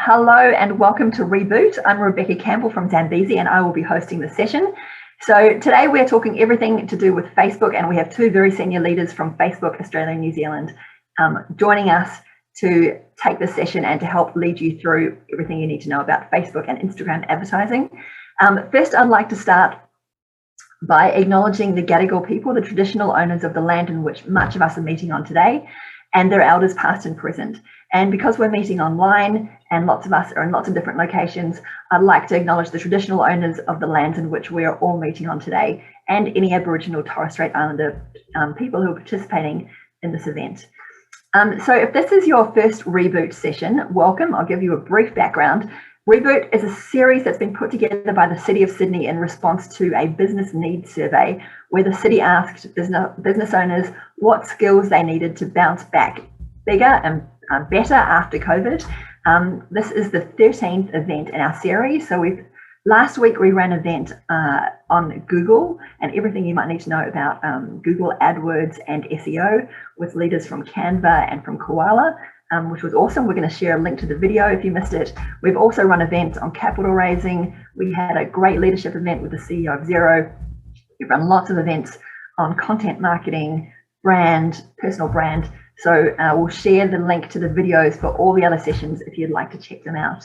Hello and welcome to Reboot. I'm Rebekah Campbell from Zambesi and I will be hosting the session. So today we're talking everything to do with Facebook, and we have two very senior leaders from Facebook Australia and New Zealand joining us to take this session and to help lead you through everything you need to know about Facebook and Instagram advertising. First, I'd like to start by acknowledging the Gadigal people, the traditional owners of the land in which much of us are meeting on today, and their elders past and present. And because we're meeting online and lots of us are in lots of different locations, I'd like to acknowledge the traditional owners of the lands in which we are all meeting on today, and any Aboriginal Torres Strait Islander people who are participating in this event. So if this is your first Reboot session, welcome. I'll give you a brief background. Reboot is a series that's been put together by the City of Sydney in response to a business needs survey, where the city asked business owners what skills they needed to bounce back bigger and better after COVID. This is the 13th event in our series. So last week we ran an event on Google and everything you might need to know about Google AdWords and SEO with leaders from Canva and from Koala, which was awesome. We're going to share a link to the video if you missed it. We've also run events on capital raising. We had a great leadership event with the CEO of Xero. We've run lots of events on content marketing, brand, personal brand. So we'll share the link to the videos for all the other sessions if you'd like to check them out.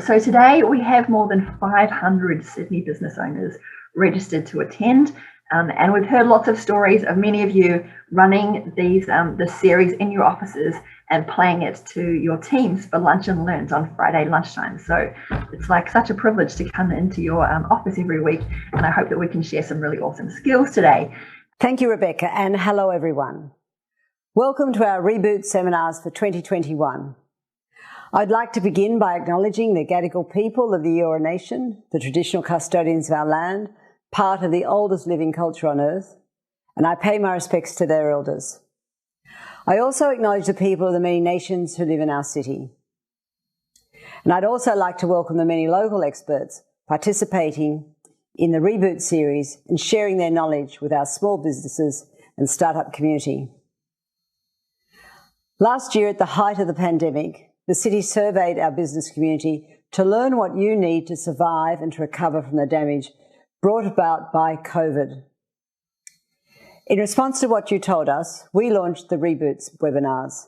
So today we have more than 500 Sydney business owners registered to attend. And we've heard lots of stories of many of you running this series in your offices and playing it to your teams for lunch and learns on Friday lunchtime. So it's like such a privilege to come into your office every week. And I hope that we can share some really awesome skills today. Thank you, Rebekah, and hello, everyone. Welcome to our Reboot seminars for 2021. I'd like to begin by acknowledging the Gadigal people of the Eora Nation, the traditional custodians of our land, part of the oldest living culture on earth, and I pay my respects to their elders. I also acknowledge the people of the many nations who live in our city. And I'd also like to welcome the many local experts participating in the Reboot series and sharing their knowledge with our small businesses and startup community. Last year, at the height of the pandemic, the city surveyed our business community to learn what you need to survive and to recover from the damage brought about by COVID. In response to what you told us, we launched the Reboots webinars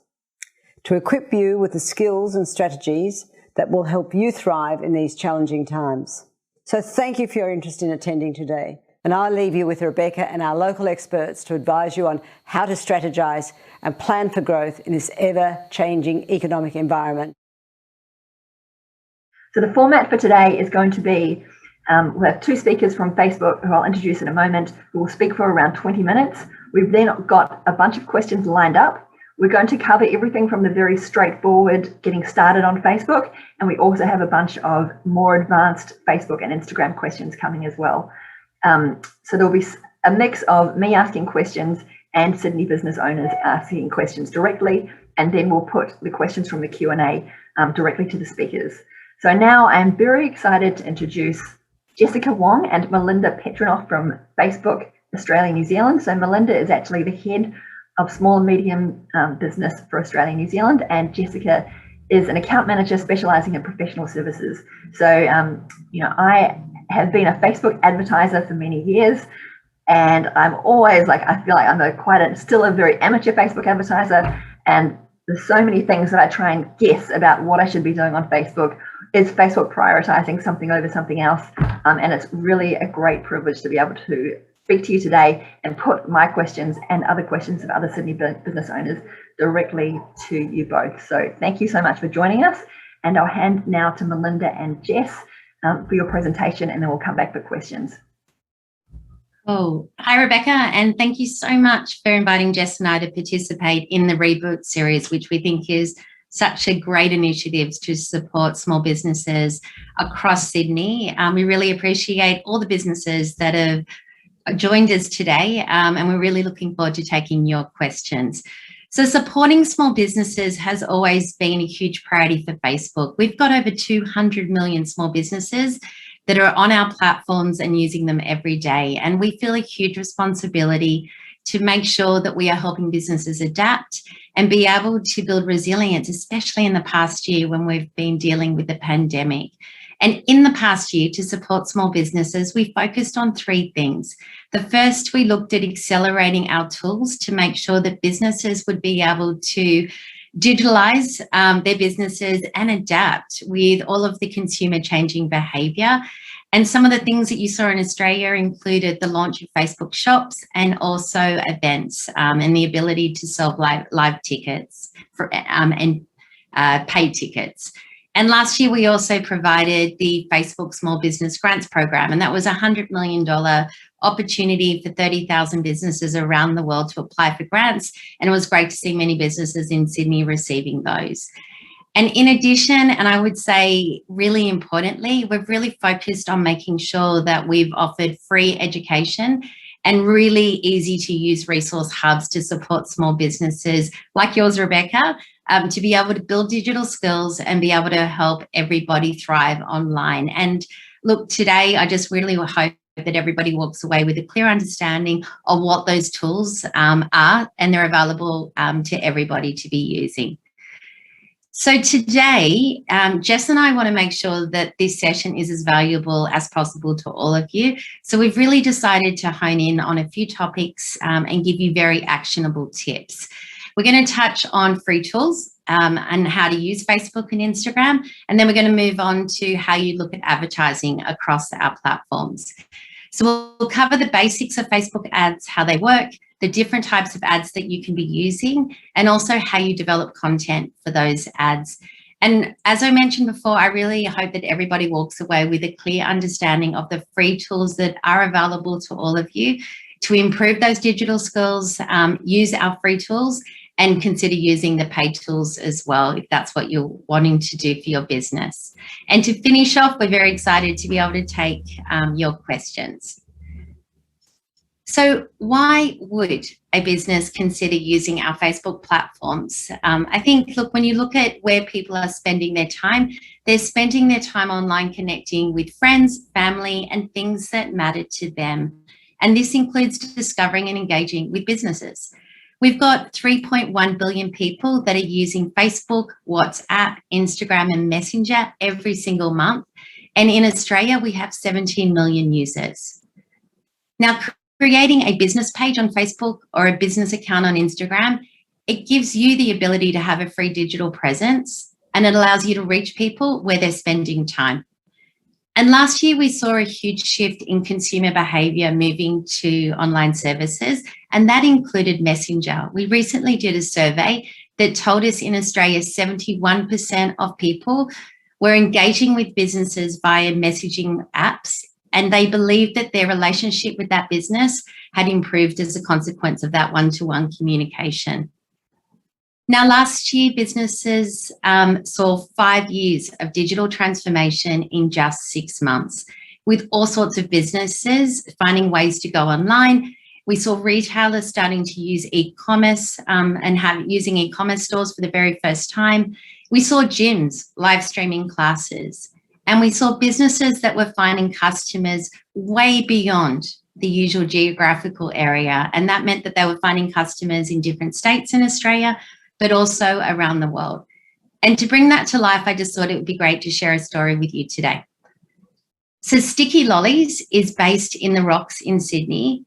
to equip you with the skills and strategies that will help you thrive in these challenging times. So thank you for your interest in attending today. And I'll leave you with Rebekah and our local experts to advise you on how to strategize and plan for growth in this ever-changing economic environment. So the format for today is going to be, we'll have two speakers from Facebook who I'll introduce in a moment, who will speak for around 20 minutes. We've then got a bunch of questions lined up. We're going to cover everything from the very straightforward getting started on Facebook, and we also have a bunch of more advanced Facebook and Instagram questions coming as well. So there'll be a mix of me asking questions and Sydney business owners asking questions directly, and then we'll put the questions from the Q&A directly to the speakers. So now I'm very excited to introduce Jessica Wong and Melinda Petronoff from Facebook Australia New Zealand. So Melinda is actually the head of small and medium business for Australia and New Zealand, and Jessica is an account manager specializing in professional services. So I have been a Facebook advertiser for many years, and I'm always like, I feel like I'm still a very amateur Facebook advertiser, and there's so many things that I try and guess about what I should be doing on Facebook. Is Facebook prioritizing something over something else? And it's really a great privilege to be able to speak to you today and put my questions and other questions of other Sydney business owners directly to you both. So thank you so much for joining us, and I'll hand now to Melinda and Jess for your presentation, and then we'll come back for questions. Oh, hi, Rebekah, and thank you so much for inviting Jess and I to participate in the Reboot series, which we think is such a great initiative to support small businesses across Sydney. We really appreciate all the businesses that have joined us today, and we're really looking forward to taking your questions. So supporting small businesses has always been a huge priority for Facebook. We've got over 200 million small businesses that are on our platforms and using them every day. And we feel a huge responsibility to make sure that we are helping businesses adapt and be able to build resilience, especially in the past year when we've been dealing with the pandemic. And in the past year, to support small businesses, we focused on 3 things. The first, we looked at accelerating our tools to make sure that businesses would be able to digitalize their businesses and adapt with all of the consumer changing behaviour. And some of the things that you saw in Australia included the launch of Facebook Shops and also events and the ability to sell live tickets and paid tickets. And last year, we also provided the Facebook Small Business Grants Program, and that was a $100 million opportunity for 30,000 businesses around the world to apply for grants. And it was great to see many businesses in Sydney receiving those. And in addition, and I would say really importantly, we've really focused on making sure that we've offered free education and really easy to use resource hubs to support small businesses like yours, Rebekah, to be able to build digital skills and be able to help everybody thrive online. And look, today, I just really hope that everybody walks away with a clear understanding of what those tools are, and they're available to everybody to be using. So today, Jess and I want to make sure that this session is as valuable as possible to all of you. So we've really decided to hone in on a few topics and give you very actionable tips. We're going to touch on free tools and how to use Facebook and Instagram, and then we're going to move on to how you look at advertising across our platforms. So we'll cover the basics of Facebook ads, how they work, the different types of ads that you can be using, and also how you develop content for those ads. And as I mentioned before, I really hope that everybody walks away with a clear understanding of the free tools that are available to all of you to improve those digital skills, use our free tools, and consider using the paid tools as well, if that's what you're wanting to do for your business. And to finish off, we're very excited to be able to take your questions. So why would a business consider using our Facebook platforms? I think, look, when you look at where people are spending their time, they're spending their time online connecting with friends, family, and things that matter to them. And this includes discovering and engaging with businesses. We've got 3.1 billion people that are using Facebook, WhatsApp, Instagram, and Messenger every single month. And in Australia, we have 17 million users. Now, creating a business page on Facebook or a business account on Instagram, it gives you the ability to have a free digital presence, and it allows you to reach people where they're spending time. And last year, we saw a huge shift in consumer behaviour moving to online services, and that included Messenger. We recently did a survey that told us in Australia 71% of people were engaging with businesses via messaging apps, and they believed that their relationship with that business had improved as a consequence of that one-to-one communication. Now, last year, businesses saw 5 years of digital transformation in just 6 months, with all sorts of businesses finding ways to go online. We saw retailers starting to use e-commerce and using e-commerce stores for the very first time. We saw gyms live streaming classes, and we saw businesses that were finding customers way beyond the usual geographical area, and that meant that they were finding customers in different states in Australia, but also around the world. And to bring that to life, I just thought it would be great to share a story with you today. So Sticky Lollies is based in the Rocks in Sydney,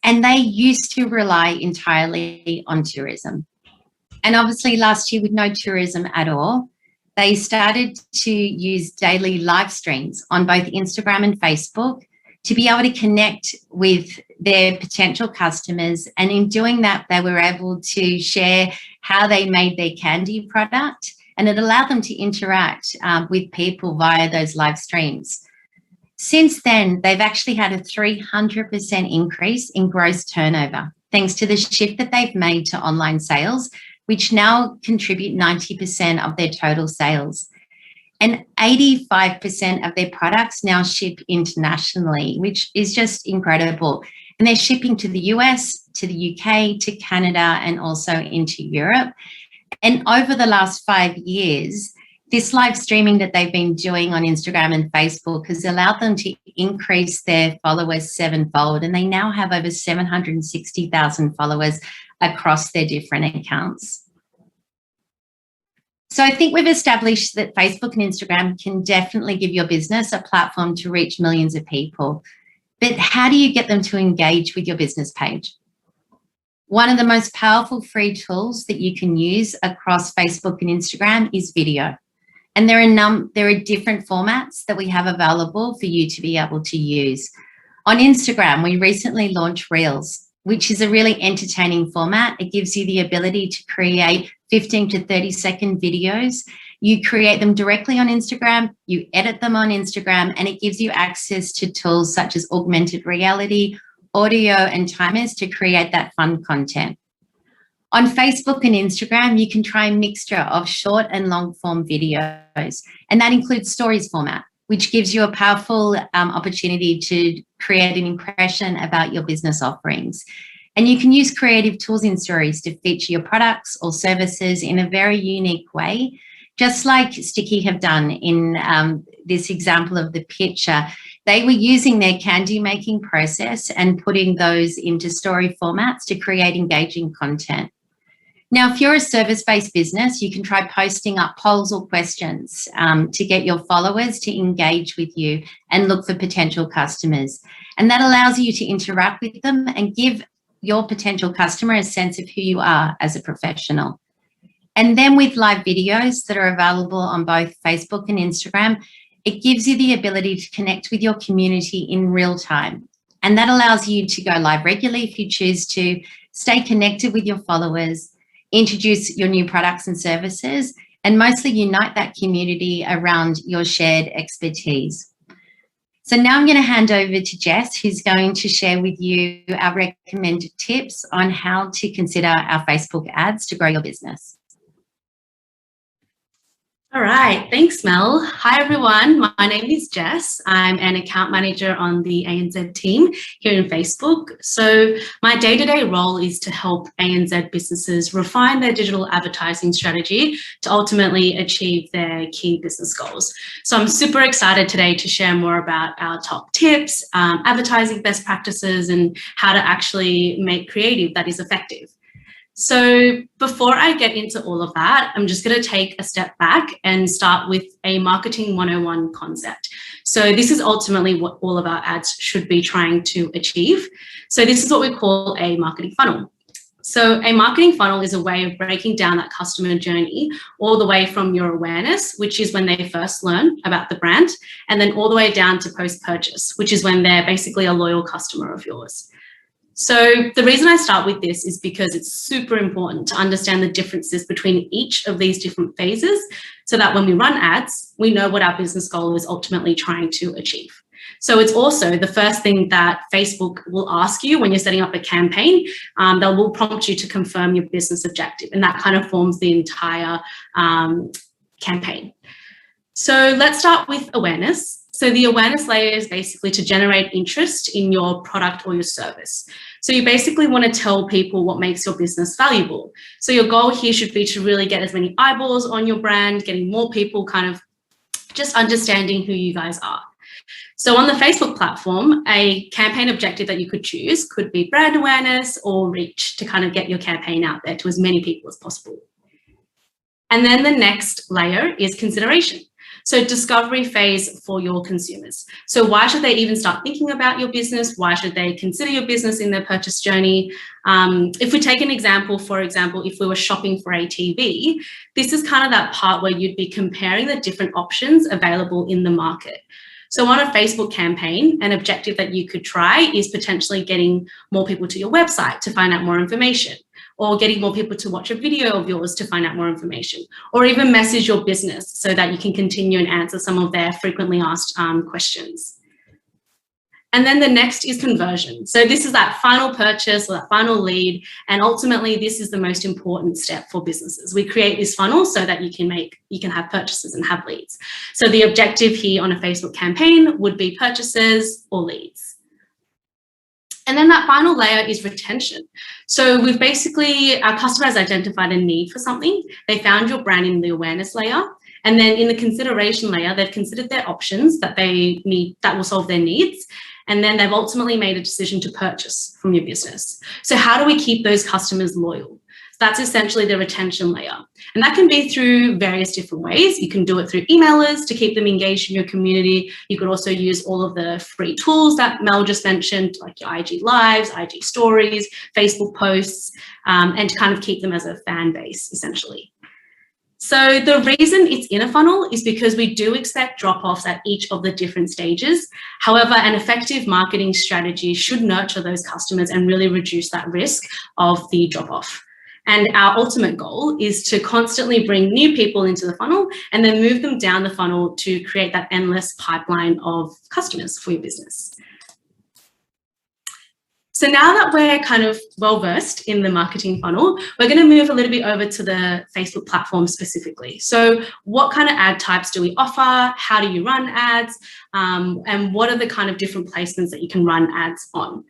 and they used to rely entirely on tourism. And obviously last year, with no tourism at all, they started to use daily live streams on both Instagram and Facebook to be able to connect with their potential customers. And in doing that, they were able to share how they made their candy product, and it allowed them to interact with people via those live streams. Since then, they've actually had a 300% increase in gross turnover, thanks to the shift that they've made to online sales, which now contribute 90% of their total sales. And 85% of their products now ship internationally, which is just incredible. And they're shipping to the US, to the UK, to Canada, and also into Europe. And over the last 5 years, This live streaming that they've been doing on Instagram and Facebook has allowed them to increase their followers 7-fold, and they now have over 760,000 followers across their different accounts. So I think we've established that Facebook and Instagram can definitely give your business a platform to reach millions of people. But how do you get them to engage with your business page? One of the most powerful free tools that you can use across Facebook and Instagram is video. And there are different formats that we have available for you to be able to use. On Instagram, we recently launched Reels, which is a really entertaining format. It gives you the ability to create 15 to 30-second videos. You create them directly on Instagram, you edit them on Instagram, and it gives you access to tools such as augmented reality, audio, and timers to create that fun content. On Facebook and Instagram, you can try a mixture of short and long form videos, and that includes stories format, which gives you a powerful opportunity to create an impression about your business offerings. And you can use creative tools in stories to feature your products or services in a very unique way, just like Sticky have done in this example of the picture. They were using their candy making process and putting those into story formats to create engaging content. Now, if you're a service-based business, you can try posting up polls or questions to get your followers to engage with you and look for potential customers. And that allows you to interact with them and give your potential customer a sense of who you are as a professional. And then with live videos that are available on both Facebook and Instagram, it gives you the ability to connect with your community in real time. And that allows you to go live regularly if you choose to, stay connected with your followers, introduce your new products and services, and mostly unite that community around your shared expertise. So now I'm going to hand over to Jess, who's going to share with you our recommended tips on how to consider our Facebook ads to grow your business. All right, thanks, Mel. Hi, everyone. My name is Jess. I'm an account manager on the ANZ team here in Facebook. So my day-to-day role is to help ANZ businesses refine their digital advertising strategy to ultimately achieve their key business goals. So I'm super excited today to share more about our top tips, advertising best practices, and how to actually make creative that is effective. So before I get into all of that, I'm just going to take a step back and start with a marketing 101 concept. So this is ultimately what all of our ads should be trying to achieve. So this is what we call a marketing funnel. So a marketing funnel is a way of breaking down that customer journey all the way from your awareness, which is when they first learn about the brand, and then all the way down to post-purchase, which is when they're basically a loyal customer of yours. So the reason I start with this is because it's super important to understand the differences between each of these different phases so that when we run ads, we know what our business goal is ultimately trying to achieve. So it's also the first thing that Facebook will ask you when you're setting up a campaign. They will prompt you to confirm your business objective, and that kind of forms the entire campaign. So let's start with awareness. So the awareness layer is basically to generate interest in your product or your service. So you basically want to tell people what makes your business valuable. So your goal here should be to really get as many eyeballs on your brand, getting more people kind of just understanding who you guys are. So on the Facebook platform, a campaign objective that you could choose could be brand awareness or reach to kind of get your campaign out there to as many people as possible. And then the next layer is consideration. So discovery phase for your consumers. So why should they even start thinking about your business? Why should they consider your business in their purchase journey? If we take an example, for example, if we were shopping for a TV, this is kind of that part where you'd be comparing the different options available in the market. So on a Facebook campaign, an objective that you could try is potentially getting more people to your website to find out more information, or getting more people to watch a video of yours to find out more information, or even message your business so that you can continue and answer some of their frequently asked questions. And then the next is conversion. So this is that final purchase or that final lead. And ultimately, this is the most important step for businesses. We create this funnel so that you can have purchases and have leads. So the objective here on a Facebook campaign would be purchases or leads. And then that final layer is retention. So our customer has identified a need for something. They found your brand in the awareness layer. And then in the consideration layer, they've considered their options that they need that will solve their needs. And then they've ultimately made a decision to purchase from your business. So how do we keep those customers loyal? That's essentially the retention layer. And that can be through various different ways. You can do it through emailers to keep them engaged in your community. You could also use all of the free tools that Mel just mentioned, like your IG Lives, IG Stories, Facebook posts, and to kind of keep them as a fan base, essentially. So the reason it's in a funnel is because we do expect drop-offs at each of the different stages. However, an effective marketing strategy should nurture those customers and really reduce that risk of the drop-off. And our ultimate goal is to constantly bring new people into the funnel and then move them down the funnel to create that endless pipeline of customers for your business. So now that we're kind of well-versed in the marketing funnel, we're going to move a little bit over to the Facebook platform specifically. So what kind of ad types do we offer? How do you run ads? And what are the kind of different placements that you can run ads on?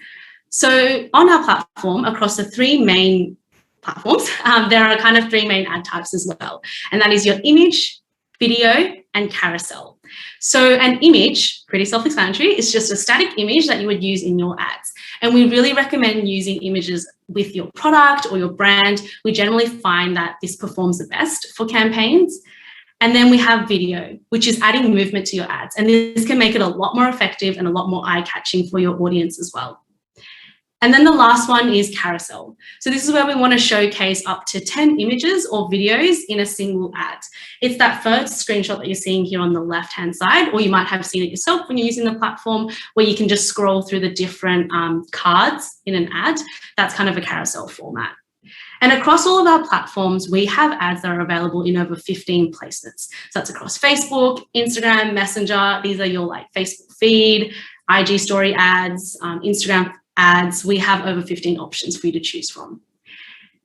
So on our platform, across the three main platforms, there are kind of three main ad types as well. And that is your image, video, and carousel. So an image, pretty self-explanatory, is just a static image that you would use in your ads. And we really recommend using images with your product or your brand. We generally find that this performs the best for campaigns. And then we have video, which is adding movement to your ads. And this can make it a lot more effective and a lot more eye-catching for your audience as well. And then the last one is carousel. So this is where we want to showcase up to 10 images or videos in a single ad. It's that first screenshot that you're seeing here on the left-hand side, or you might have seen it yourself when you're using the platform, where you can just scroll through the different cards in an ad. That's kind of a carousel format. And across all of our platforms, we have ads that are available in over 15 placements. So that's across Facebook, Instagram, Messenger. These are your like Facebook feed, IG story ads, Instagram ads. We have over 15 options for you to choose from.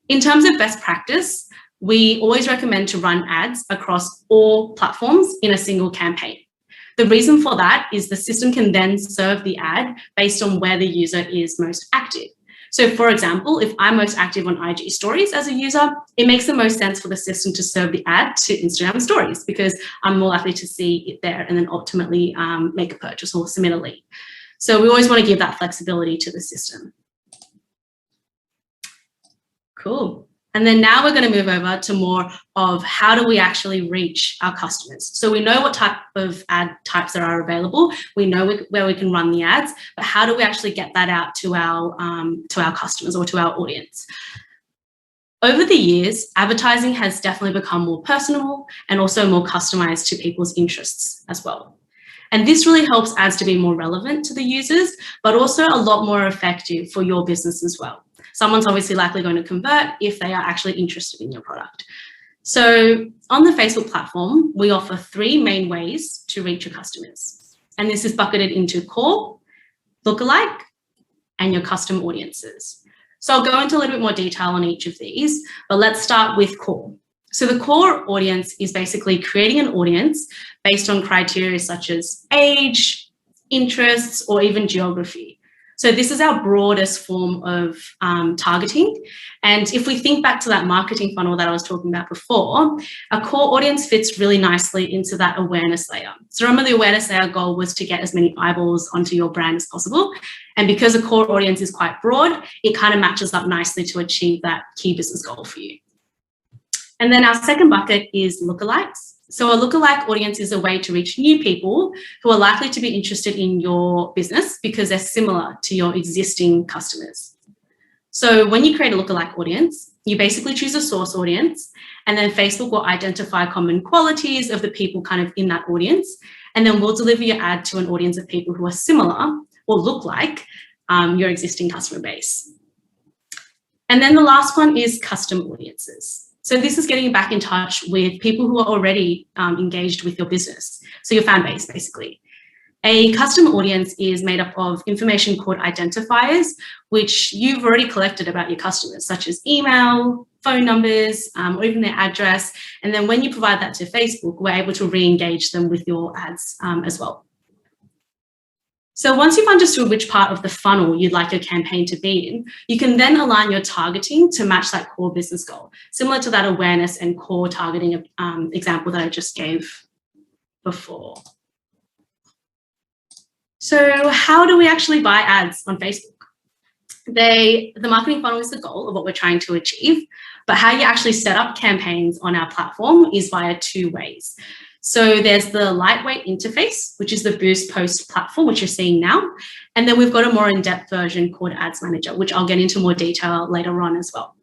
In terms of best practice, we always recommend to run ads across all platforms in a single campaign. The reason for that is the system can then serve the ad based on where the user is most active. So for example, if I'm most active on IG stories as a user, it makes the most sense for the system to serve the ad to Instagram stories because I'm more likely to see it there and then ultimately make a purchase or submit a lead. So we always want to give that flexibility to the system. Cool. And then now we're going to move over to more of how do we actually reach our customers. So we know what type of ad types that are available. We know where we can run the ads, but how do we actually get that out to our customers or to our audience? Over the years, advertising has definitely become more personal and also more customized to people's interests as well. And this really helps ads to be more relevant to the users, but also a lot more effective for your business as well. Someone's obviously likely going to convert if they are actually interested in your product. So on the Facebook platform, we offer three main ways to reach your customers. And this is bucketed into core, lookalike, and your custom audiences. So I'll go into a little bit more detail on each of these, but let's start with core. So the core audience is basically creating an audience based on criteria such as age, interests, or even geography. So this is our broadest form of targeting. And if we think back to that marketing funnel that I was talking about before, a core audience fits really nicely into that awareness layer. So remember, the awareness layer goal was to get as many eyeballs onto your brand as possible. And because a core audience is quite broad, it kind of matches up nicely to achieve that key business goal for you. And then our second bucket is lookalikes. So a lookalike audience is a way to reach new people who are likely to be interested in your business because they're similar to your existing customers. So when you create a lookalike audience, you basically choose a source audience, and then Facebook will identify common qualities of the people kind of in that audience, and then we'll deliver your ad to an audience of people who are similar or look like your existing customer base. And then the last one is custom audiences. So this is getting back in touch with people who are already engaged with your business. So your fan base, basically. A custom audience is made up of information called identifiers, which you've already collected about your customers, such as email, phone numbers, or even their address. And then when you provide that to Facebook, we're able to re-engage them with your ads as well. So once you've understood which part of the funnel you'd like your campaign to be in, you can then align your targeting to match that core business goal, similar to that awareness and core targeting example that I just gave before. So how do we actually buy ads on Facebook? The marketing funnel is the goal of what we're trying to achieve, but how you actually set up campaigns on our platform is via 2 ways. So there's the lightweight interface, which is the Boost Post platform, which you're seeing now. And then we've got a more in-depth version called Ads Manager, which I'll get into more detail later on as well.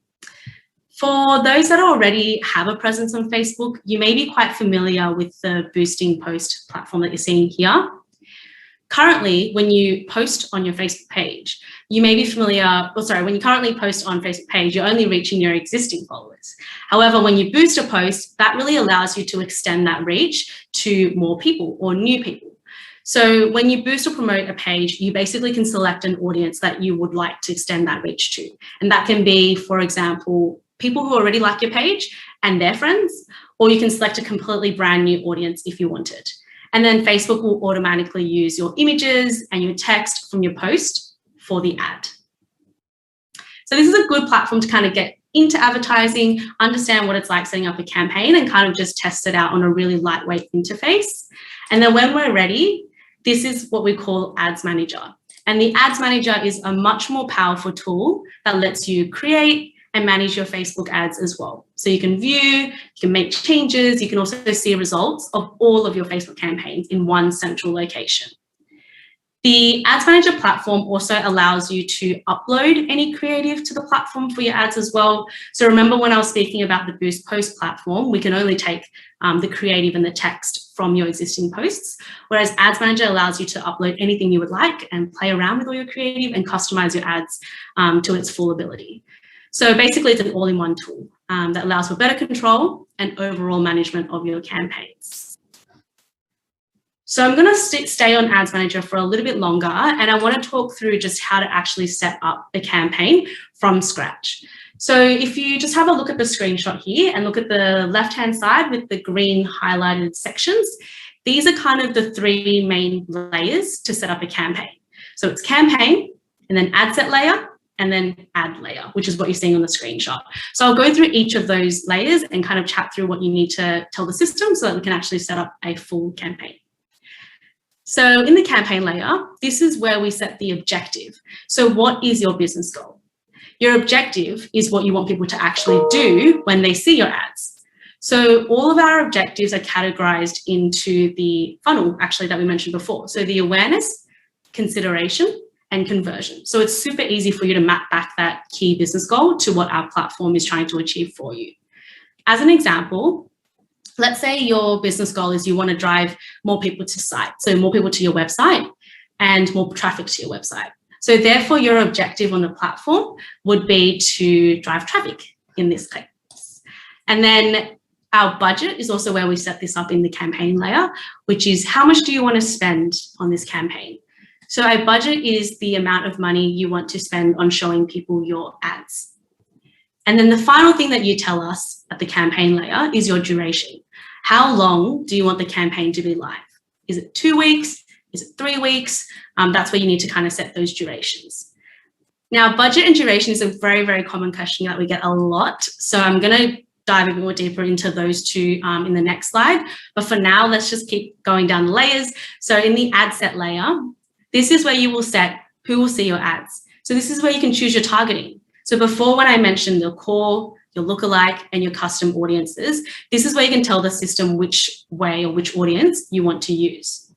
For those that already have a presence on Facebook, you may be quite familiar with the Boosting Post platform that you're seeing here. Currently, when you post on your Facebook page, you may be familiar, when you currently post on Facebook page, you're only reaching your existing followers. However, when you boost a post, that really allows you to extend that reach to more people or new people. So when you boost or promote a page, you basically can select an audience that you would like to extend that reach to. And that can be, for example, people who already like your page and their friends, or you can select a completely brand new audience if you wanted. And then Facebook will automatically use your images and your text from your post for the ad. So this is a good platform to kind of get into advertising, understand what it's like setting up a campaign and kind of just test it out on a really lightweight interface. And then when we're ready, this is what we call Ads Manager. And the Ads Manager is a much more powerful tool that lets you create and manage your Facebook ads as well. So you can view, you can make changes, you can also see results of all of your Facebook campaigns in one central location. The Ads Manager platform also allows you to upload any creative to the platform for your ads as well. So remember when I was speaking about the Boost Post platform, we can only take the creative and the text from your existing posts, whereas Ads Manager allows you to upload anything you would like and play around with all your creative and customize your ads to its full ability. So basically it's an all-in-one tool that allows for better control and overall management of your campaigns. So I'm going to stay on Ads Manager for a little bit longer, and I want to talk through just how to actually set up a campaign from scratch. So if you just have a look at the screenshot here and look at the left-hand side with the green highlighted sections, these are kind of the 3 main layers to set up a campaign. So it's campaign, and then ad set layer, and then ad layer, which is what you're seeing on the screenshot. So I'll go through each of those layers and kind of chat through what you need to tell the system so that we can actually set up a full campaign. So in the campaign layer, this is where we set the objective. So what is your business goal? Your objective is what you want people to actually do when they see your ads. So all of our objectives are categorized into the funnel, actually, that we mentioned before. So the awareness, consideration, and conversion. So it's super easy for you to map back that key business goal to what our platform is trying to achieve for you. As an example, let's say your business goal is you want to drive more people to site, so more people to your website and more traffic to your website. So therefore, your objective on the platform would be to drive traffic in this case. And then our budget is also where we set this up in the campaign layer, which is how much do you want to spend on this campaign? So a budget is the amount of money you want to spend on showing people your ads. And then the final thing that you tell us at the campaign layer is your duration. How long do you want the campaign to be live? Is it 2 weeks? Is it 3 weeks? That's where you need to kind of set those durations. Now, budget and duration is a very, very common question that we get a lot. So I'm going to dive a bit more deeper into those 2 in the next slide. But for now, let's just keep going down the layers. So in the ad set layer, this is where you will set who will see your ads. So this is where you can choose your targeting. So before, when I mentioned the core, your lookalike, and your custom audiences, this is where you can tell the system which way or which audience you want to use.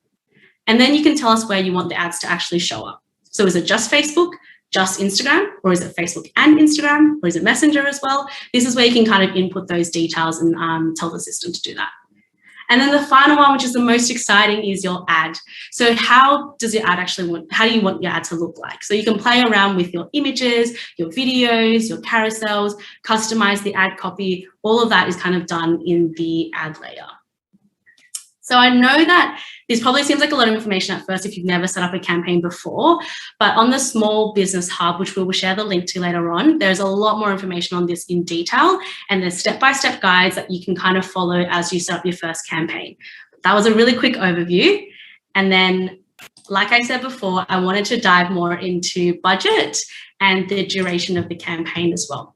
And then you can tell us where you want the ads to actually show up. So is it just Facebook, just Instagram, or is it Facebook and Instagram, or is it Messenger as well? This is where you can kind of input those details and tell the system to do that. And then the final one, which is the most exciting, is your ad. So how does your ad how do you want your ad to look like? So you can play around with your images, your videos, your carousels, customize the ad copy. All of that is kind of done in the ad layer. So I know that this probably seems like a lot of information at first if you've never set up a campaign before, but on the Small Business Hub, which we will share the link to later on, there's a lot more information on this in detail, and there's step-by-step guides that you can kind of follow as you set up your first campaign. That was a really quick overview. And then like I said before, I wanted to dive more into budget and the duration of the campaign as well.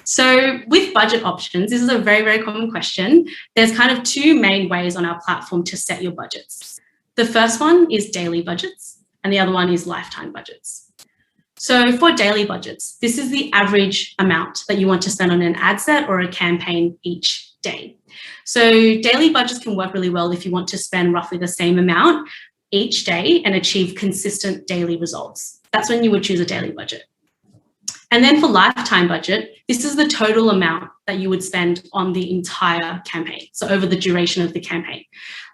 So with budget options, this is a very, very common question. There's kind of two main ways on our platform to set your budgets. The first one is daily budgets, and the other one is lifetime budgets. So for daily budgets, this is the average amount that you want to spend on an ad set or a campaign each day. So daily budgets can work really well if you want to spend roughly the same amount each day and achieve consistent daily results. That's when you would choose a daily budget. And then for lifetime budget, this is the total amount that you would spend on the entire campaign, so over the duration of the campaign.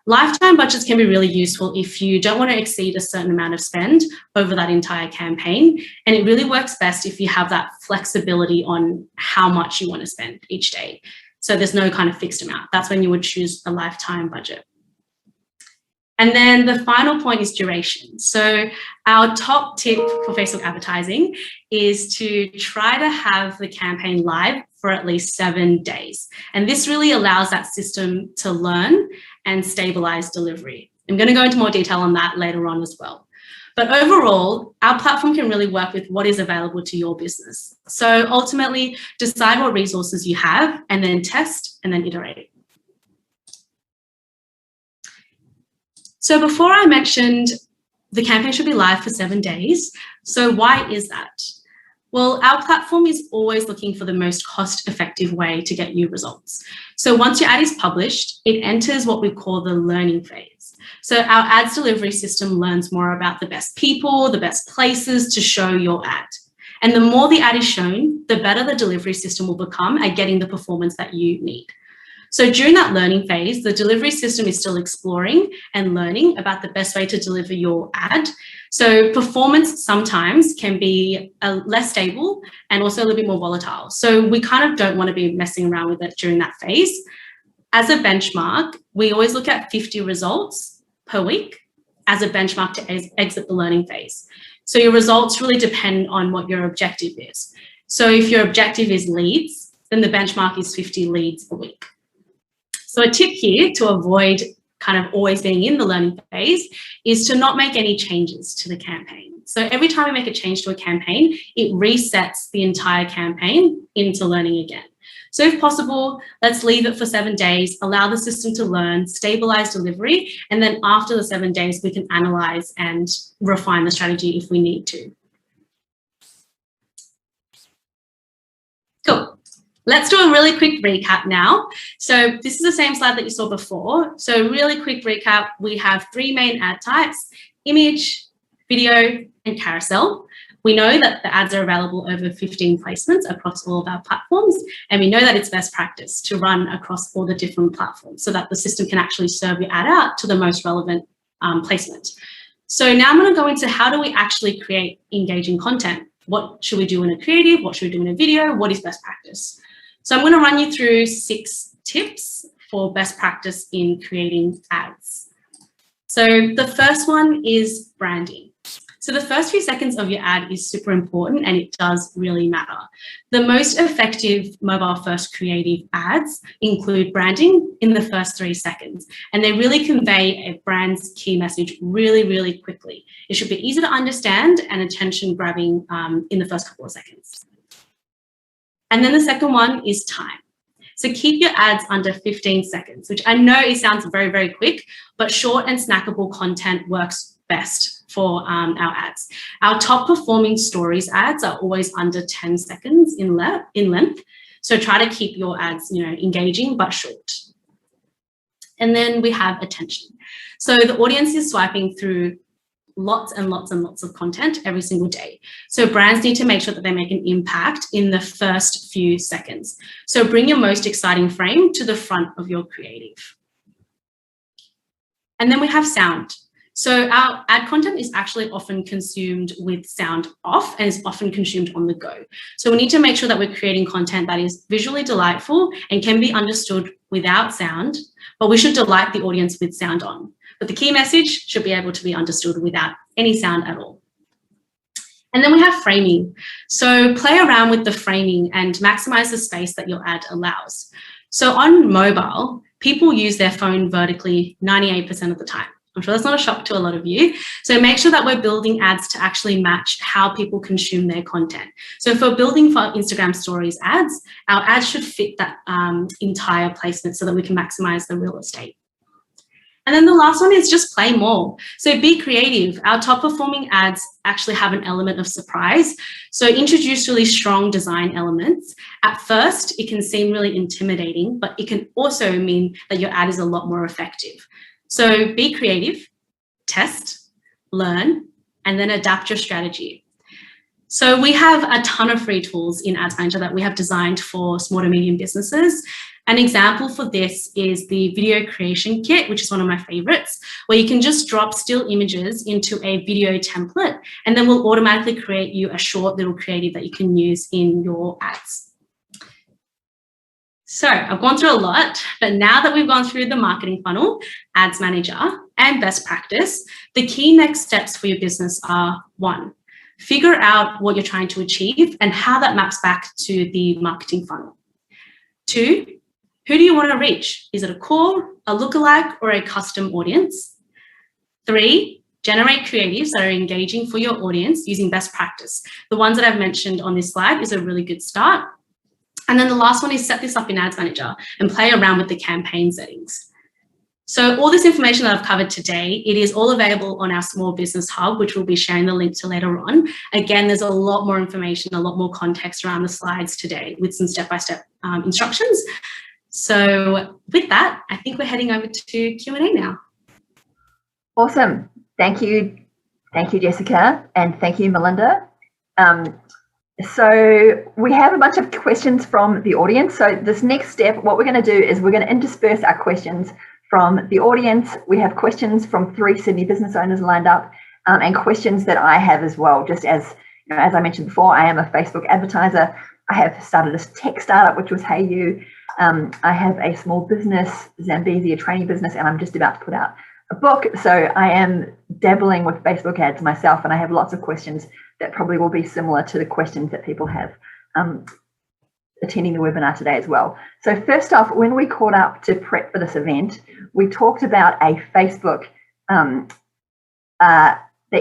Lifetime budgets can be really useful if you don't want to exceed a certain amount of spend over that entire campaign. And it really works best if you have that flexibility on how much you want to spend each day. So there's no kind of fixed amount. That's when you would choose a lifetime budget. And then the final point is duration. So our top tip for Facebook advertising is to try to have the campaign live for at least 7 days. And this really allows that system to learn and stabilize delivery. I'm going to go into more detail on that later on as well. But overall, our platform can really work with what is available to your business. So ultimately, decide what resources you have and then test and then iterate. So before I mentioned the campaign should be live for 7 days. So why is that? Well, our platform is always looking for the most cost-effective way to get you results. So once your ad is published, it enters what we call the learning phase. So our ads delivery system learns more about the best people, the best places to show your ad. And the more the ad is shown, the better the delivery system will become at getting the performance that you need. So during that learning phase, the delivery system is still exploring and learning about the best way to deliver your ad. So performance sometimes can be less stable and also a little bit more volatile. So we kind of don't want to be messing around with it during that phase. As a benchmark, we always look at 50 results per week as a benchmark to exit the learning phase. So your results really depend on what your objective is. So if your objective is leads, then the benchmark is 50 leads a week. So a tip here to avoid kind of always being in the learning phase is to not make any changes to the campaign. So every time we make a change to a campaign, it resets the entire campaign into learning again. So if possible, let's leave it for 7 days, allow the system to learn, stabilize delivery, and then after the 7 days, we can analyze and refine the strategy if we need to. Cool. Let's do a really quick recap now. So this is the same slide that you saw before. So really quick recap, we have 3 main ad types: image, video, and carousel. We know that the ads are available over 15 placements across all of our platforms, and we know that it's best practice to run across all the different platforms so that the system can actually serve your ad out to the most relevant placement. So now I'm going to go into how do we actually create engaging content? What should we do in a creative? What should we do in a video? What is best practice? So I'm going to run you through 6 tips for best practice in creating ads. So the first one is branding. So the first few seconds of your ad is super important and it does really matter. The most effective mobile-first creative ads include branding in the first 3 seconds, and they really convey a brand's key message really, really quickly. It should be easy to understand and attention-grabbing in the first couple of seconds. And then the second one is time. So keep your ads under 15 seconds, which I know it sounds very, very quick, but short and snackable content works best for our ads. Our top performing stories ads are always under 10 seconds in length. So try to keep your ads, engaging but short. And then we have attention. So the audience is swiping through lots and lots and lots of content every single day. So brands need to make sure that they make an impact in the first few seconds. So bring your most exciting frame to the front of your creative. And then we have sound. So our ad content is actually often consumed with sound off and is often consumed on the go. So we need to make sure that we're creating content that is visually delightful and can be understood without sound, but we should delight the audience with sound on. But the key message should be able to be understood without any sound at all. And then we have framing. So play around with the framing and maximize the space that your ad allows. So on mobile, people use their phone vertically 98% of the time. I'm sure that's not a shock to a lot of you. So make sure that we're building ads to actually match how people consume their content. So if we're building for Instagram stories ads, our ads should fit that entire placement so that we can maximize the real estate. And then the last one is just play more. So be creative. Our top performing ads actually have an element of surprise. So introduce really strong design elements. At first, it can seem really intimidating, but it can also mean that your ad is a lot more effective. So be creative, test, learn, and then adapt your strategy. So we have a ton of free tools in Ads Manager that we have designed for small to medium businesses. An example for this is the video creation kit, which is one of my favorites, where you can just drop still images into a video template, and then we'll automatically create you a short little creative that you can use in your ads. So I've gone through a lot, but now that we've gone through the marketing funnel, Ads Manager, and best practice, the key next steps for your business are: 1, figure out what you're trying to achieve and how that maps back to the marketing funnel. 2, who do you want to reach? Is it a core, a lookalike, or a custom audience? 3, generate creatives that are engaging for your audience using best practice. The ones that I've mentioned on this slide is a really good start. And then the last one is set this up in Ads Manager and play around with the campaign settings. So all this information that I've covered today, it is all available on our Small Business Hub, which we'll be sharing the link to later on. Again, there's a lot more information, a lot more context around the slides today with some step-by-step instructions. So with that, I think we're heading over to Q&A now. Awesome. Thank you. Thank you, Jessica. And thank you, Melinda. So we have a bunch of questions from the audience. So this next step, what we're going to do is we're going to intersperse our questions from the audience. We have questions from 3 Sydney business owners lined up, and questions that I have as well. Just as you know, as I mentioned before, I am a Facebook advertiser. I have started a tech startup, which was Hey You. I have a small business, Zambesi, a training business, and I'm just about to put out a book. So I am dabbling with Facebook ads myself, and I have lots of questions that probably will be similar to the questions that people have attending the webinar today as well. So first off, when we caught up to prep for this event, we talked about a Facebook, that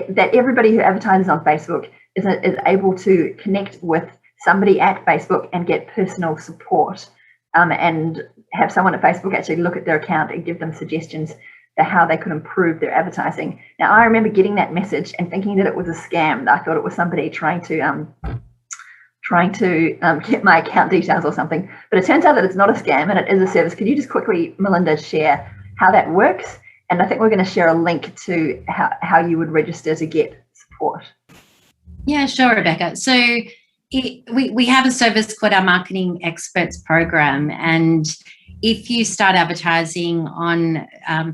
everybody who advertises on Facebook is able to connect with somebody at Facebook and get personal support, and have someone at Facebook actually look at their account and give them suggestions for how they could improve their advertising. Now, I remember getting that message and thinking that it was a scam. I thought it was somebody trying to get my account details or something. But it turns out that it's not a scam and it is a service. Could you just quickly, Melinda, share how that works? And I think we're going to share a link to how you would register to get support. Yeah, sure, Rebecca. So we have a service called our Marketing Experts Program, and if you start advertising on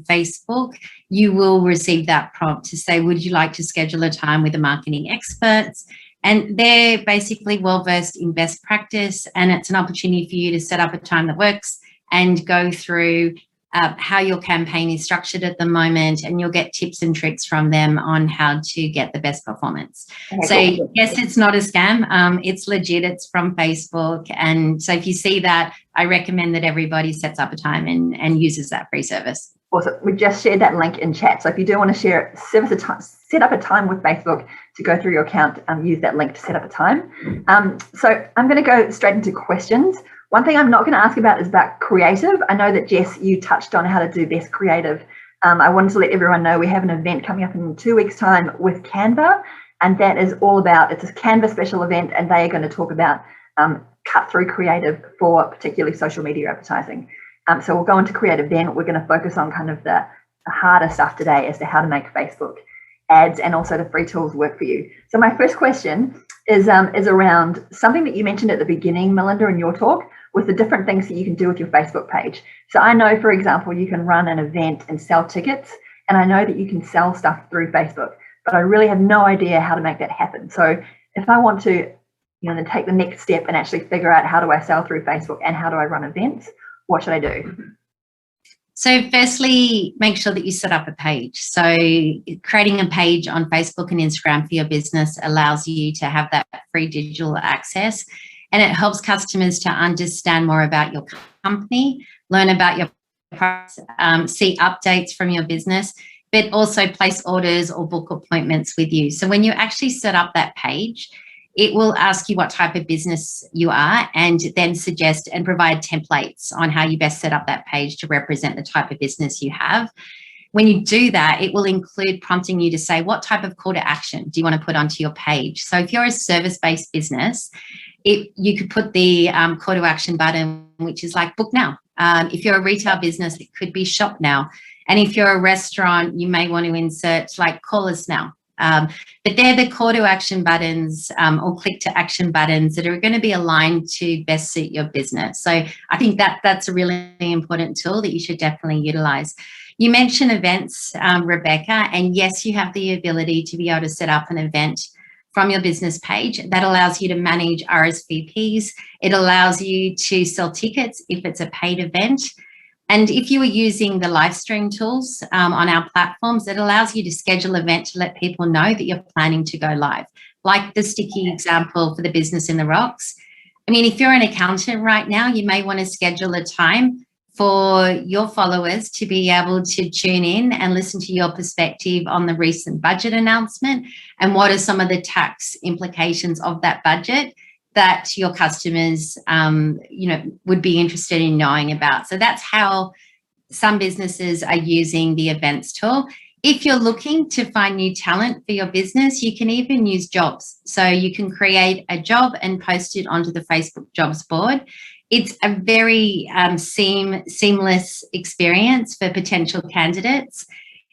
Facebook, you will receive that prompt to say, would you like to schedule a time with the marketing experts? And they're basically well-versed in best practice, and it's an opportunity for you to set up a time that works and go through how your campaign is structured at the moment, and you'll get tips and tricks from them on how to get the best performance. Okay, so yes, it's not a scam. It's legit. It's from Facebook. And so if you see that, I recommend that everybody sets up a time and uses that free service. Awesome. We just shared that link in chat. So if you do want to share it, set up a time with Facebook to go through your account, use that link to set up a time. So I'm going to go straight into questions. One thing I'm not going to ask about is about creative. I know that, Jess, you touched on how to do best creative. I wanted to let everyone know we have an event coming up in 2 weeks' time with Canva, and that is all about, it's a Canva special event, and they are going to talk about cut-through creative for particularly social media advertising. So we'll go into creative then. We're going to focus on kind of the harder stuff today as to how to make Facebook ads and also the free tools work for you. So my first question is around something that you mentioned at the beginning, Melinda, in your talk, with the different things that you can do with your Facebook page. So I know, for example, you can run an event and sell tickets, and I know that you can sell stuff through Facebook, but I really have no idea how to make that happen. So if I want to, take the next step and actually figure out how do I sell through Facebook and how do I run events, what should I do? So firstly, make sure that you set up a page. So creating a page on Facebook and Instagram for your business allows you to have that free digital access, and it helps customers to understand more about your company, learn about your products, see updates from your business. but also place orders or book appointments with you. So when you actually set up that page, it will ask you what type of business you are and then suggest and provide templates on how you best set up that page to represent the type of business you have. When you do that, it will include prompting you to say, what type of call to action do you want to put onto your page? So if you're a service-based business, you could put the call to action button, which is like book now. If you're a retail business, it could be shop now. And if you're a restaurant, you may want to insert like call us now. But they're the call to action buttons or click to action buttons that are going to be aligned to best suit your business. So I think that's a really important tool that you should definitely utilize. You mentioned events, Rebecca, and yes, you have the ability to be able to set up an event from your business page. That allows you to manage RSVPs. It allows you to sell tickets if it's a paid event. And if you are using the live stream tools on our platforms, it allows you to schedule an event to let people know that you're planning to go live. Like the sticky example for the business in the rocks. I mean, if you're an accountant right now, you may want to schedule a time for your followers to be able to tune in and listen to your perspective on the recent budget announcement and what are some of the tax implications of that budget that your customers, would be interested in knowing about. So that's how some businesses are using the events tool. If you're looking to find new talent for your business, you can even use jobs. So you can create a job and post it onto the Facebook jobs board. It's a very seamless experience for potential candidates.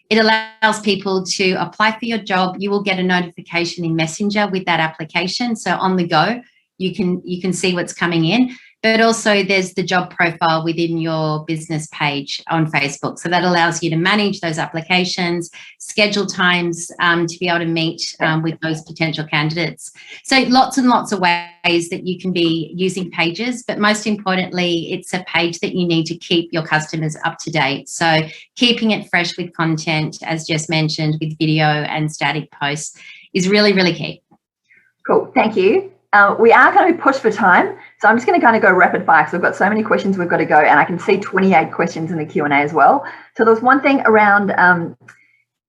It allows people to apply for your job. You will get a notification in Messenger with that application. So on the go, you can see what's coming in, but also there's the job profile within your business page on Facebook. So that allows you to manage those applications, schedule times to be able to meet with those potential candidates. So lots and lots of ways that you can be using pages, but most importantly, it's a page that you need to keep your customers up to date. So keeping it fresh with content, as just mentioned, with video and static posts is really, really key. Cool, thank you. We are going to be pushed for time, so I'm just going to kind of go rapid fire because we've got so many questions we've got to go, and I can see 28 questions in the Q&A as well. So there's one thing around,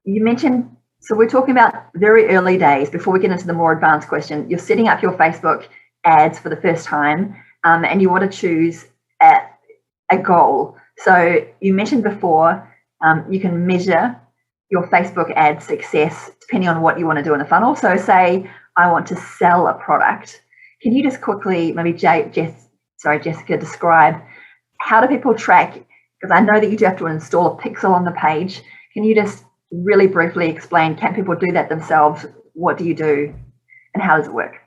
you mentioned, so we're talking about very early days before we get into the more advanced question. You're setting up your Facebook ads for the first time, and you want to choose a goal. So you mentioned before, you can measure your Facebook ad success depending on what you want to do in the funnel. So say I want to sell a product. Can you just quickly, maybe Jessica, describe how do people track? Because I know that you do have to install a pixel on the page. Can you just really briefly explain, can people do that themselves? What do you do and how does it work?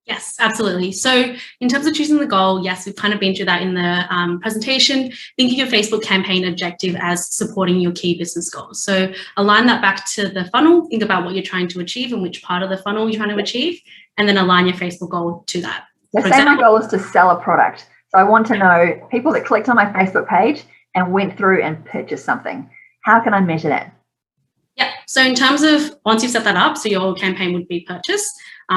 Yes, absolutely. So in terms of choosing the goal, yes, we've kind of been through that in the presentation. Think of your Facebook campaign objective as supporting your key business goals. So align that back to the funnel. Think about what you're trying to achieve and which part of the funnel you're trying to achieve, and then align your Facebook goal to that. So say my goal is to sell a product. So I want to know people that clicked on my Facebook page and went through and purchased something. How can I measure that? Yeah, so in terms of once you've set that up, so your campaign would be purchase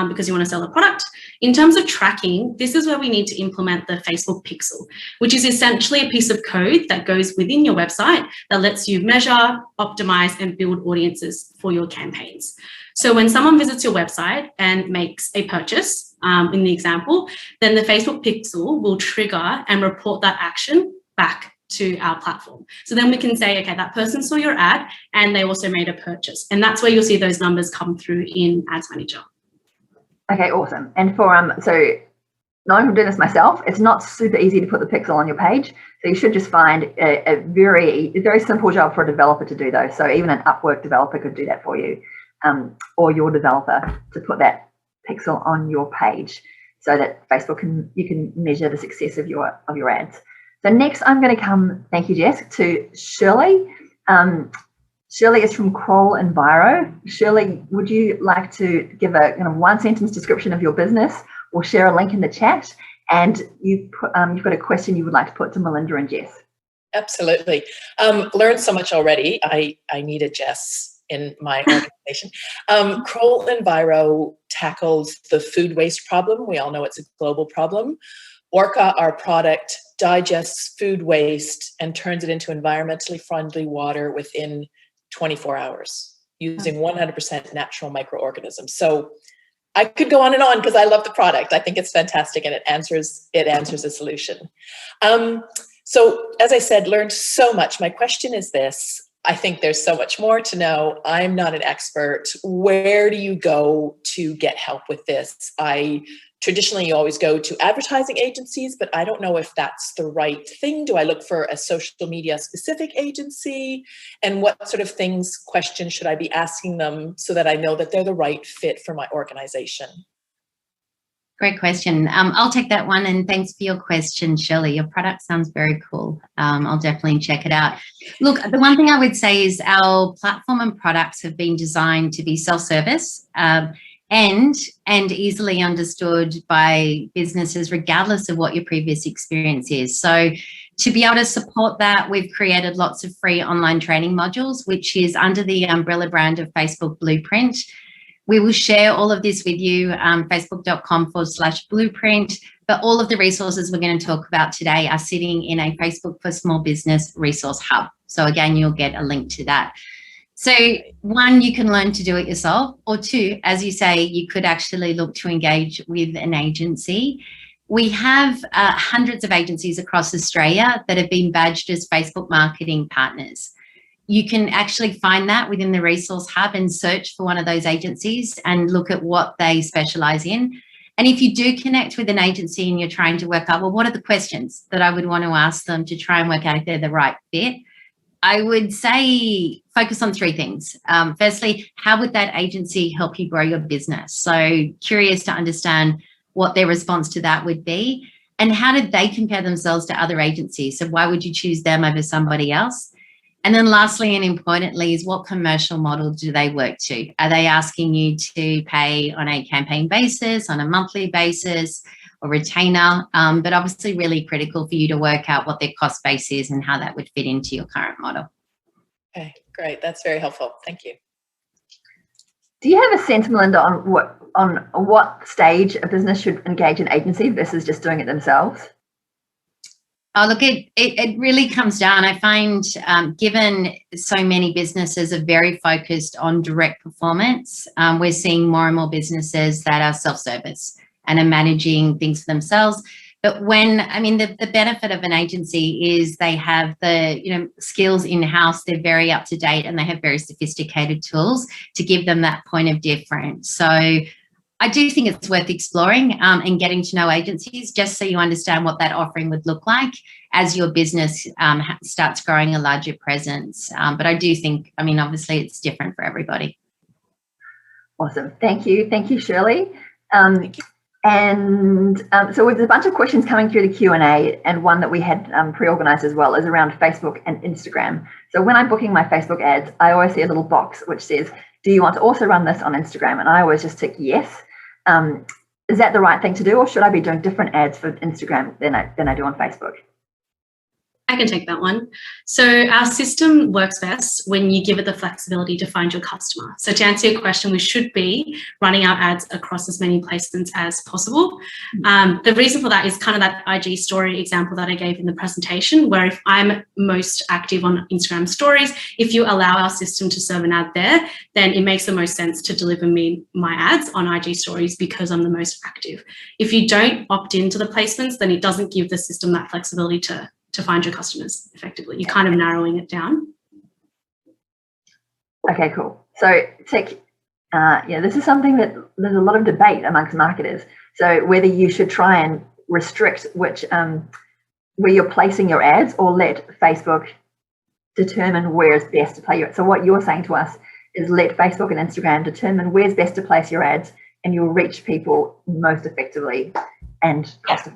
because you want to sell a product. In terms of tracking, this is where we need to implement the Facebook pixel, which is essentially a piece of code that goes within your website that lets you measure, optimize, and build audiences for your campaigns. So when someone visits your website and makes a purchase, in the example, then the Facebook pixel will trigger and report that action back to our platform. So then we can say, okay, that person saw your ad and they also made a purchase. And that's where you'll see those numbers come through in Ads Manager. Okay, awesome. And for, so knowing from doing this myself, it's not super easy to put the pixel on your page. So you should just find a very simple job for a developer to do those. So even an Upwork developer could do that for you, or your developer to put that pixel on your page so that Facebook you can measure the success of your ads. So next I'm going to come, thank you Jess, to Shirley. Shirley is from Kroll Enviro. Shirley, would you like to give a kind of one sentence description of your business or share a link in the chat? And you've got a question you would like to put to Melinda and Jess. Absolutely. Learned so much already. I needed Jess in my organization. Kroll Enviro tackles the food waste problem. We all know it's a global problem. Orca, our product, digests food waste and turns it into environmentally friendly water within 24 hours using 100% natural microorganisms. So I could go on and on because I love the product. I think it's fantastic and it answers a solution. So as I said, learned so much. My question is this. I think there's so much more to know. I'm not an expert. Where do you go to get help with this? Traditionally, you always go to advertising agencies, but I don't know if that's the right thing. Do I look for a social media specific agency? And what sort of questions should I be asking them so that I know that they're the right fit for my organization? Great question. I'll take that one, and thanks for your question, Shirley. Your product sounds very cool. I'll definitely check it out. Look, the one thing I would say is our platform and products have been designed to be self-service and easily understood by businesses, regardless of what your previous experience is. So to be able to support that, we've created lots of free online training modules, which is under the umbrella brand of Facebook Blueprint. We will share all of this with you, facebook.com/blueprint, but all of the resources we're going to talk about today are sitting in a Facebook for Small Business resource hub. So again, you'll get a link to that. So one, you can learn to do it yourself, or two, as you say, you could actually look to engage with an agency. We have hundreds of agencies across Australia that have been badged as Facebook marketing partners. You can actually find that within the resource hub and search for one of those agencies and look at what they specialize in. And if you do connect with an agency and you're trying to work out, well, what are the questions that I would want to ask them to try and work out if they're the right fit? I would say focus on three things. Firstly, how would that agency help you grow your business? So curious to understand what their response to that would be, and how did they compare themselves to other agencies? So why would you choose them over somebody else? And then lastly and importantly is what commercial model do they work to? Are they asking you to pay on a campaign basis, on a monthly basis, or retainer? But obviously really critical for you to work out what their cost base is and how that would fit into your current model. Okay, great. That's very helpful. Thank you. Do you have a sense, Melinda, on what stage a business should engage an agency versus just doing it themselves? Oh, look, it really comes down. I find given so many businesses are very focused on direct performance, we're seeing more and more businesses that are self-service and are managing things for themselves. But the benefit of an agency is they have the skills in-house, they're very up to date, and they have very sophisticated tools to give them that point of difference. So I do think it's worth exploring and getting to know agencies just so you understand what that offering would look like as your business starts growing a larger presence. But I do think, obviously it's different for everybody. Awesome. Thank you. Thank you, Shirley. So there's a bunch of questions coming through the Q&A, and one that we had pre-organized as well is around Facebook and Instagram. So when I'm booking my Facebook ads, I always see a little box which says, do you want to also run this on Instagram? And I always just tick yes. Is that the right thing to do, or should I be doing different ads for Instagram than I do on Facebook? I can take that one. So our system works best when you give it the flexibility to find your customer. So to answer your question, we should be running our ads across as many placements as possible. The reason for that is kind of that IG story example that I gave in the presentation, where if I'm most active on Instagram stories, if you allow our system to serve an ad there, then it makes the most sense to deliver me my ads on IG stories because I'm the most active. If you don't opt into the placements, then it doesn't give the system that flexibility to find your customers effectively. You're kind of narrowing it down. Okay, cool. So this is something that there's a lot of debate amongst marketers. So whether you should try and restrict which where you're placing your ads, or let Facebook determine where is best to play your ads. So what you're saying to us is let Facebook and Instagram determine where's best to place your ads, and you'll reach people most effectively and cost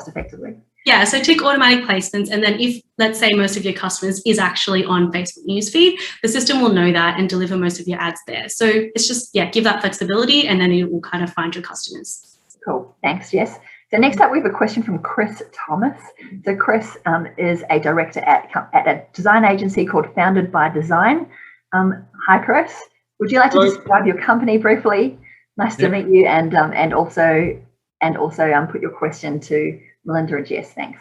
effectively. Yeah, so tick automatic placements, and then if, let's say, most of your customers is actually on Facebook newsfeed, the system will know that and deliver most of your ads there. So it's just, give that flexibility, and then it will kind of find your customers. Cool, thanks, Jess. So next up, we have a question from Chris Thomas. So Chris is a director at a design agency called Founded by Design. Hi, Chris. Would you like to describe your company briefly? Nice to meet you, and also put your question to Melinda and Jess. Thanks.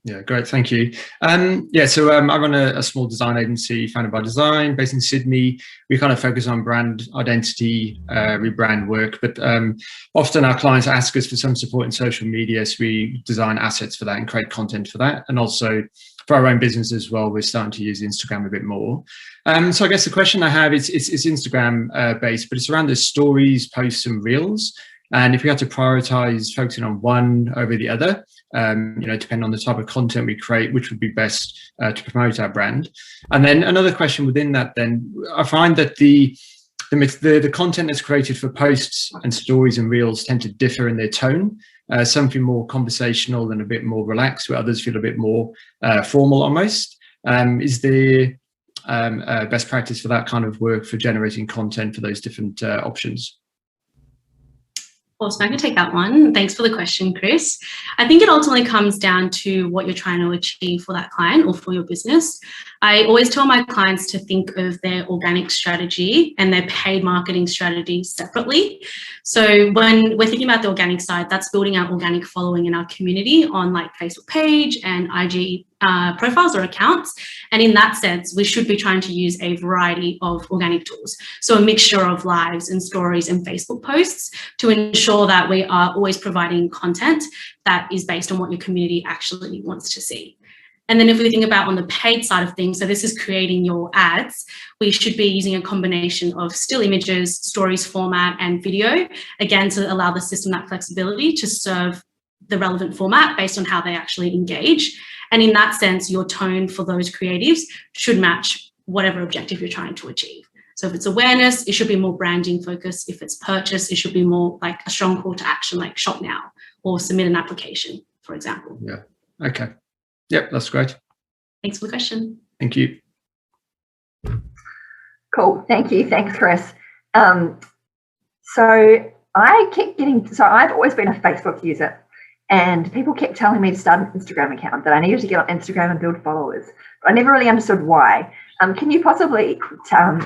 Yeah, great. Thank you. So I run a small design agency founded by design based in Sydney. We kind of focus on brand identity, rebrand work, but often our clients ask us for some support in social media. So we design assets for that and create content for that. And also for our own business as well, we're starting to use Instagram a bit more. So I guess the question I have is Instagram based, but it's around the stories, posts and reels. And if we had to prioritize focusing on one over the other, depending on the type of content we create, which would be best to promote our brand. And then another question within that, then I find that the content that's created for posts and stories and reels tend to differ in their tone. Some feel more conversational and a bit more relaxed, where others feel a bit more formal almost. Is there best practice for that kind of work for generating content for those different options? Awesome, I can take that one. Thanks for the question, Chris. I think it ultimately comes down to what you're trying to achieve for that client or for your business. I always tell my clients to think of their organic strategy and their paid marketing strategy separately. So when we're thinking about the organic side, that's building our organic following in our community on like Facebook page and IG profiles or accounts. And in that sense, we should be trying to use a variety of organic tools. So a mixture of lives and stories and Facebook posts to ensure that we are always providing content that is based on what your community actually wants to see. And then if we think about on the paid side of things, so this is creating your ads, we should be using a combination of still images, stories format, and video, again, to allow the system that flexibility to serve the relevant format based on how they actually engage. And in that sense, your tone for those creatives should match whatever objective you're trying to achieve. So if it's awareness, it should be more branding focused. If it's purchase, it should be more like a strong call to action, like shop now or submit an application, for example. Yeah. Okay. Yep, that's great. Thanks for the question. Thank you. Cool. Thank you. Thanks, Chris. So I've always been a Facebook user, and people kept telling me to start an Instagram account, that I needed to get on Instagram and build followers. But I never really understood why. Can you possibly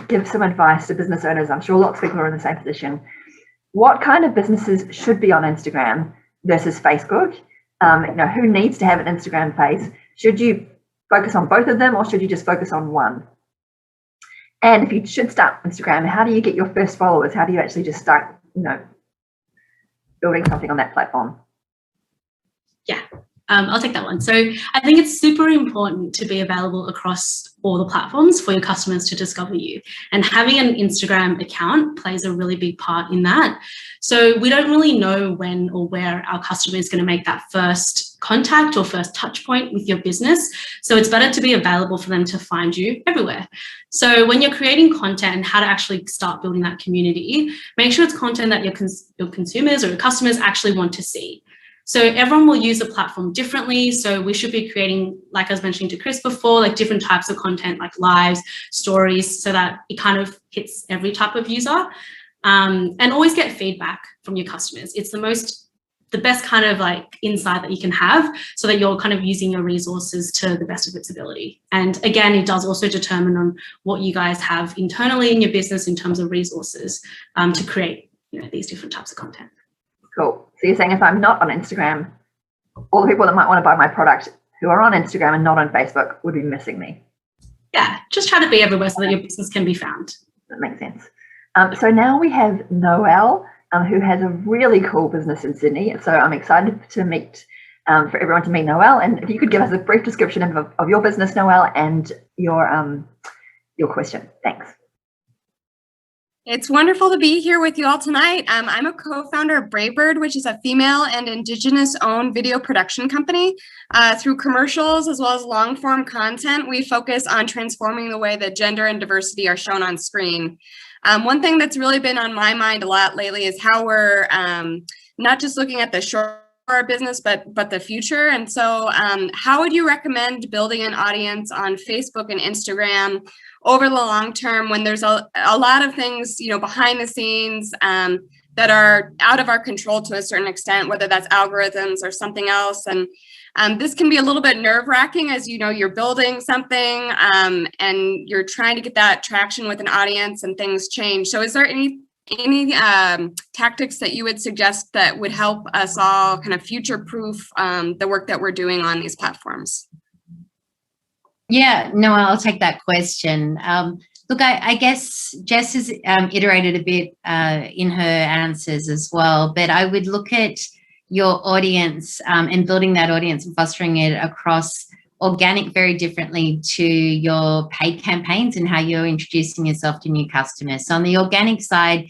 give some advice to business owners? I'm sure lots of people are in the same position. What kind of businesses should be on Instagram versus Facebook? Who needs to have an Instagram page? Should you focus on both of them, or should you just focus on one? And if you should start Instagram, how do you get your first followers? How do you actually just start, building something on that platform? Yeah, I'll take that one. So I think it's super important to be available across all the platforms for your customers to discover you. And having an Instagram account plays a really big part in that. So we don't really know when or where our customer is going to make that first contact or first touch point with your business. So it's better to be available for them to find you everywhere. So when you're creating content and how to actually start building that community, make sure it's content that your consumers or your customers actually want to see. So everyone will use the platform differently. So we should be creating, like I was mentioning to Chris before, like different types of content, like lives, stories, so that it kind of hits every type of user. And always get feedback from your customers. It's the best kind of like insight that you can have, so that you're kind of using your resources to the best of its ability. And again, it does also determine on what you guys have internally in your business in terms of resources to create, these different types of content. Cool. So you're saying if I'm not on Instagram, all the people that might want to buy my product who are on Instagram and not on Facebook would be missing me. Yeah, just try to be everywhere so that your business can be found. That makes sense. So now we have Noelle, who has a really cool business in Sydney. So I'm excited for everyone to meet Noelle. And if you could give us a brief description of your business, Noelle, and your question. Thanks. It's wonderful to be here with you all tonight. I'm a co-founder of Reboot, which is a female and Indigenous-owned video production company. Through commercials as well as long-form content, we focus on transforming the way that gender and diversity are shown on screen. One thing that's really been on my mind a lot lately is how we're not just looking at the short for our business, but the future. And so how would you recommend building an audience on Facebook and Instagram over the long term, when there's a lot of things, behind the scenes that are out of our control to a certain extent, whether that's algorithms or something else. And this can be a little bit nerve-wracking as you're building something and you're trying to get that traction with an audience and things change. So is there any any tactics that you would suggest that would help us all kind of future-proof the work that we're doing on these platforms? Yeah, no, I'll take that question. Look, I guess Jess has iterated a bit in her answers as well, but I would look at your audience and building that audience and fostering it across organic very differently to your paid campaigns and how you're introducing yourself to new customers. So on the organic side,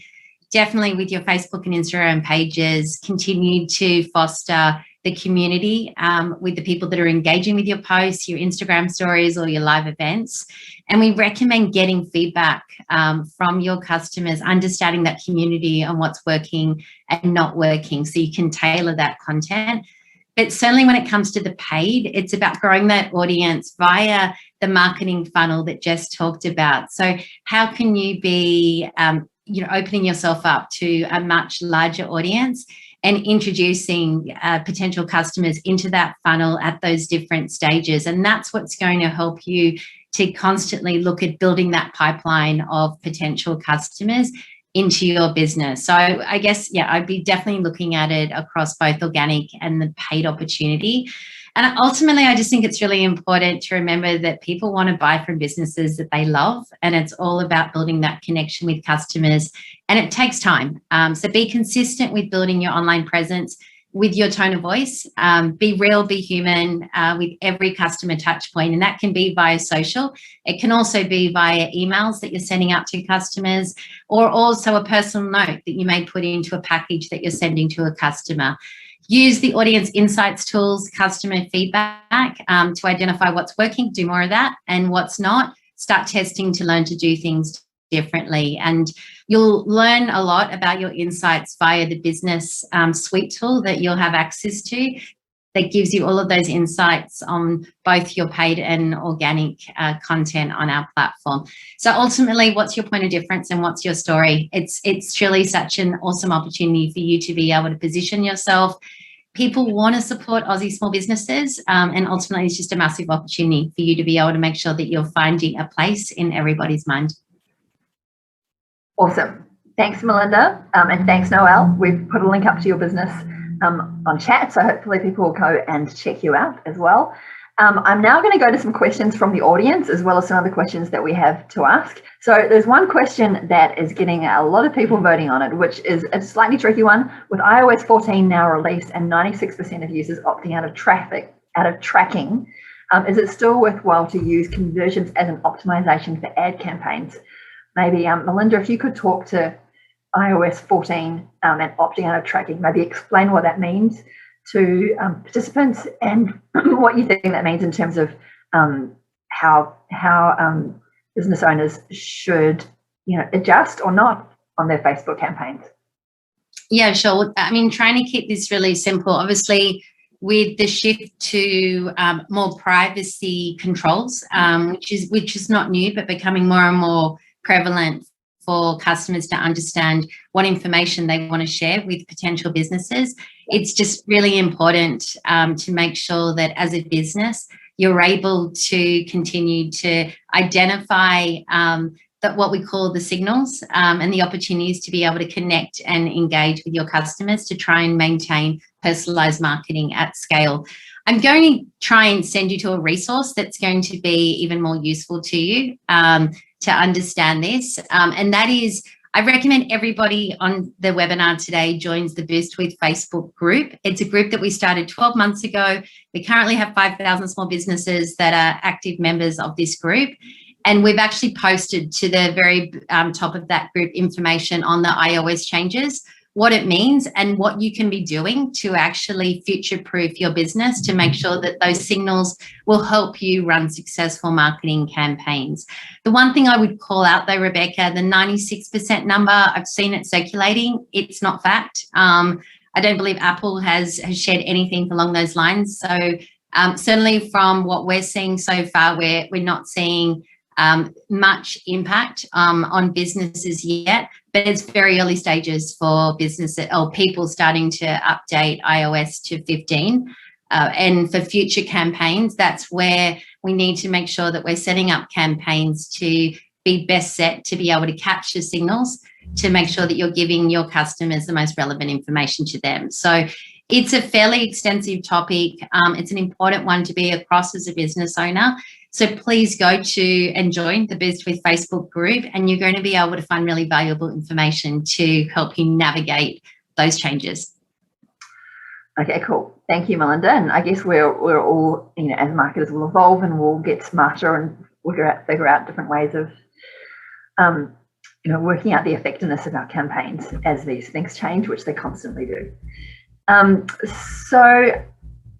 definitely with your Facebook and Instagram pages, continue to foster the community with the people that are engaging with your posts, your Instagram stories, or your live events. And we recommend getting feedback from your customers, understanding that community and what's working and not working, so you can tailor that content. But certainly when it comes to the paid, it's about growing that audience via the marketing funnel that Jess talked about. So how can you be opening yourself up to a much larger audience and introducing potential customers into that funnel at those different stages. And that's what's going to help you to constantly look at building that pipeline of potential customers into your business. So I guess, yeah, I'd be definitely looking at it across both organic and the paid opportunity. And ultimately, I just think it's really important to remember that people want to buy from businesses that they love, and it's all about building that connection with customers, and it takes time. So be consistent with building your online presence with your tone of voice. Be real, be human with every customer touch point, and that can be via social. It can also be via emails that you're sending out to customers, or also a personal note that you may put into a package that you're sending to a customer. Use the audience insights tools, customer feedback to identify what's working, do more of that, and what's not. Start testing to learn to do things differently. And you'll learn a lot about your insights via the business suite tool that you'll have access to that gives you all of those insights on both your paid and organic content on our platform. So ultimately, what's your point of difference and what's your story? It's truly such an awesome opportunity for you to be able to position yourself. People want to support Aussie small businesses, and ultimately it's just a massive opportunity for you to be able to make sure that you're finding a place in everybody's mind. Awesome. Thanks, Melinda, and thanks, Noelle. We've put a link up to your business on chat, so hopefully people will go and check you out as well. I'm now going to go to some questions from the audience, as well as some other questions that we have to ask. So there's one question that is getting a lot of people voting on it, which is a slightly tricky one. With iOS 14 now released and 96% of users opting out of tracking, is it still worthwhile to use conversions as an optimization for ad campaigns? Maybe Melinda, if you could talk to iOS 14 and opting out of tracking, maybe explain what that means to participants and what you think that means in terms of how business owners should, adjust or not on their Facebook campaigns. Yeah, sure. I mean, trying to keep this really simple. Obviously, with the shift to more privacy controls, which is not new, but becoming more and more prevalent for customers to understand what information they want to share with potential businesses. It's just really important to make sure that as a business, you're able to continue to identify what we call the signals and the opportunities to be able to connect and engage with your customers to try and maintain personalized marketing at scale. I'm going to try and send you to a resource that's going to be even more useful to you to understand this. And that is, I recommend everybody on the webinar today joins the Boost with Facebook group. It's a group that we started 12 months ago. We currently have 5,000 small businesses that are active members of this group. And we've actually posted to the very top of that group information on the iOS changes, what it means and what you can be doing to actually future-proof your business to make sure that those signals will help you run successful marketing campaigns. The one thing I would call out though, Rebecca, the 96% number, I've seen it circulating. It's not fact. I don't believe Apple has shared anything along those lines. So certainly from what we're seeing so far, we're not seeing much impact on businesses yet, but it's very early stages for businesses or people starting to update iOS to 15. And for future campaigns, that's where we need to make sure that we're setting up campaigns to be best set to be able to capture signals to make sure that you're giving your customers the most relevant information to them. So it's a fairly extensive topic. It's an important one to be across as a business owner. So please go to and join the Boost with Facebook group, and you're going to be able to find really valuable information to help you navigate those changes. Okay, cool. Thank you, Melinda. And I guess we're all, you know, as marketers, will evolve and we'll get smarter and figure out different ways of, you know, working out the effectiveness of our campaigns as these things change, which they constantly do. So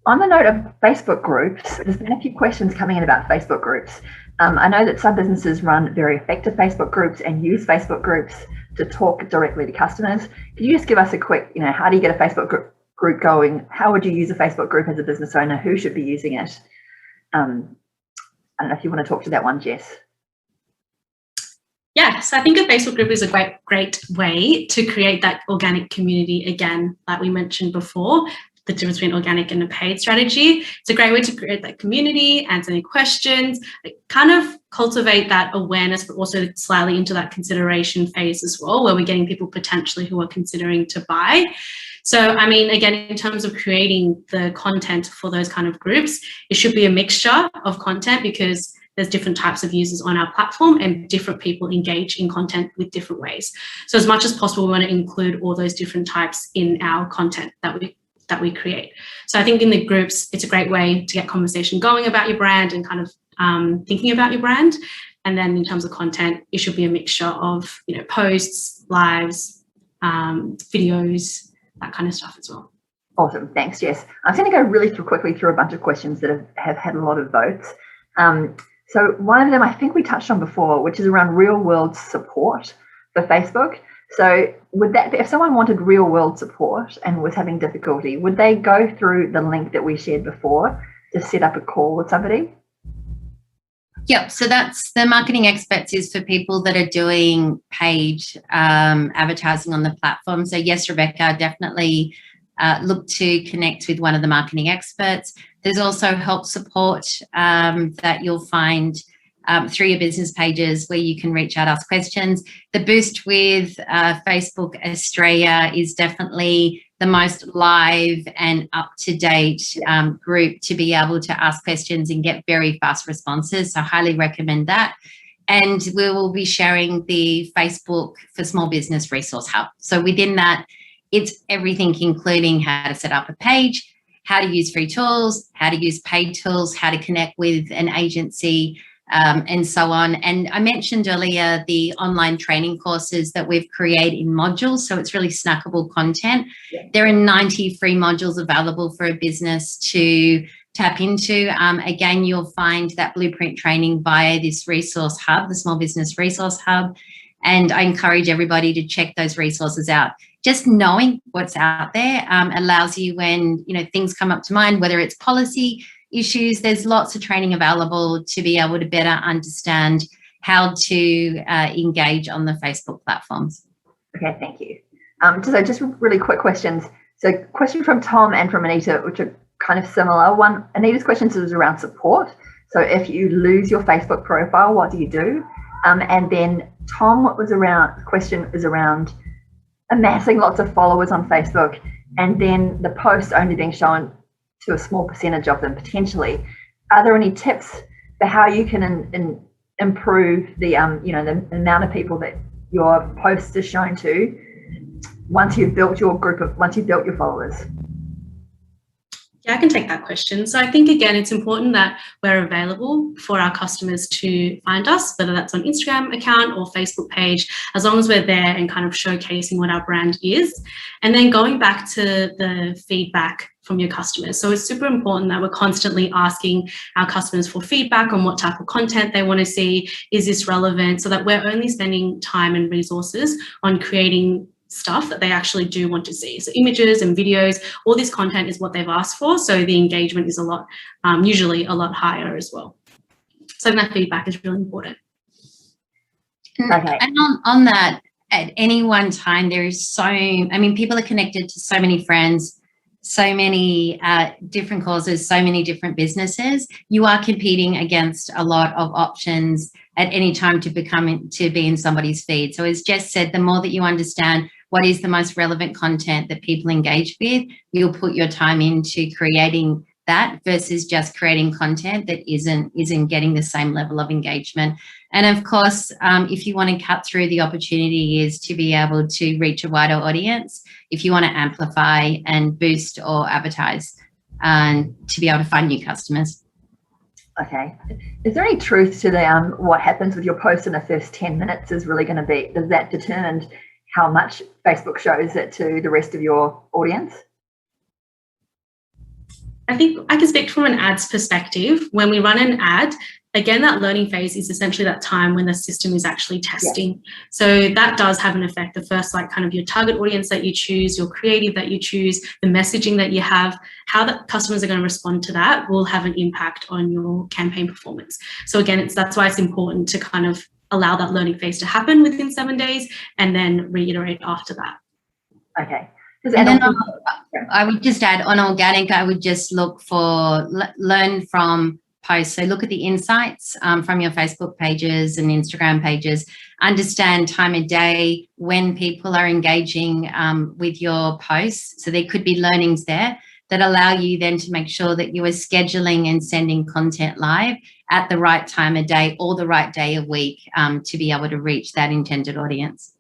on the note of Facebook groups, there's been a few questions coming in about Facebook groups. I know that some businesses run very effective Facebook groups and use Facebook groups to talk directly to customers. Could you just give us a quick, you know, how do you get a Facebook group going? How would you use a Facebook group as a business owner? Who should be using it? I don't know if you want to talk to that one, Jess. Yeah, so I think a Facebook group is a great way to create that organic community again, like we mentioned before, the difference between organic and a paid strategy. It's a great way to create that community, answer any questions, kind of cultivate that awareness, but also slightly into that consideration phase as well, where we're getting people potentially who are considering to buy. So, I mean, again, in terms of creating the content for those kind of groups, it should be a mixture of content because there's different types of users on our platform and different people engage in content with different ways. So as much as possible, we want to include all those different types in our content that we create. So I think in the groups, it's a great way to get conversation going about your brand and kind of thinking about your brand. And then in terms of content, it should be a mixture of, you know, posts, lives, videos, that kind of stuff as well. Awesome. Thanks, Jess. I'm going to go really quickly through a bunch of questions that have had a lot of votes. So one of them I think we touched on before, which is around real world support for Facebook. So would that be, if someone wanted real world support and was having difficulty, would they go through the link that we shared before to set up a call with somebody? Yep. So that's the marketing experts is for people that are doing paid advertising on the platform. So yes, Rebecca, definitely look to connect with one of the marketing experts. There's also help support that you'll find through your business pages where you can reach out, ask questions. The Boost with Facebook Australia is definitely the most live and up-to-date group to be able to ask questions and get very fast responses. So I highly recommend that. And we will be sharing the Facebook for Small Business Resource Hub. So within that, it's everything, including how to set up a page, how to use free tools, how to use paid tools, how to connect with an agency, and so on. And I mentioned earlier the online training courses that we've created in modules. So it's really snackable content. Yeah. There are 90 free modules available for a business to tap into. Again, you'll find that blueprint training via this resource hub, the Small Business Resource Hub. And I encourage everybody to check those resources out. Just knowing what's out there allows you when, you know, things come up to mind, whether it's policy issues, there's lots of training available to be able to better understand how to engage on the Facebook platforms. Okay, thank you. So just really quick questions. So question from Tom and from Anita, which are kind of similar. One, Anita's question is around support. So if you lose your Facebook profile, what do you do? And then Tom, question is around amassing lots of followers on Facebook and then the posts only being shown to a small percentage of them potentially. Are there any tips for how you can improve the the amount of people that your posts are shown to once you've built your followers? Yeah, I can take that question. So I think, again, it's important that we're available for our customers to find us, whether that's on Instagram account or Facebook page, as long as we're there and kind of showcasing what our brand is. And then going back to the feedback from your customers. So it's super important that we're constantly asking our customers for feedback on what type of content they want to see. Is this relevant? So that we're only spending time and resources on creating stuff that they actually do want to see. So images and videos, all this content is what they've asked for. So the engagement is usually a lot higher as well. So that feedback is really important. Okay. And on that, at any one time, there is people are connected to so many friends, so many different causes, so many different businesses, you are competing against a lot of options at any time to be in somebody's feed. So as Jess said, the more that you understand what is the most relevant content that people engage with, you'll put your time into creating that versus just creating content that isn't getting the same level of engagement. And of course, if you want to cut through, the opportunity is to be able to reach a wider audience. If you want to amplify and boost or advertise, to be able to find new customers. Okay. Is there any truth to the what happens with your post in the first 10 minutes is really going to be, does that determine how much Facebook shows it to the rest of your audience? I think I can speak from an ads perspective. When we run an ad, again, that learning phase is essentially that time when the system is actually testing. Yeah. So that does have an effect. The first, like kind of your target audience that you choose, your creative that you choose, the messaging that you have, how the customers are going to respond to that will have an impact on your campaign performance. So again, that's why it's important to kind of allow that learning phase to happen within 7 days and then reiterate after that. Okay. And then I would just add on organic, I would just look for, learn from posts. So look at the insights from your Facebook pages and Instagram pages, understand time of day when people are engaging with your posts. So there could be learnings there that allow you then to make sure that you are scheduling and sending content live at the right time of day or the right day of week to be able to reach that intended audience.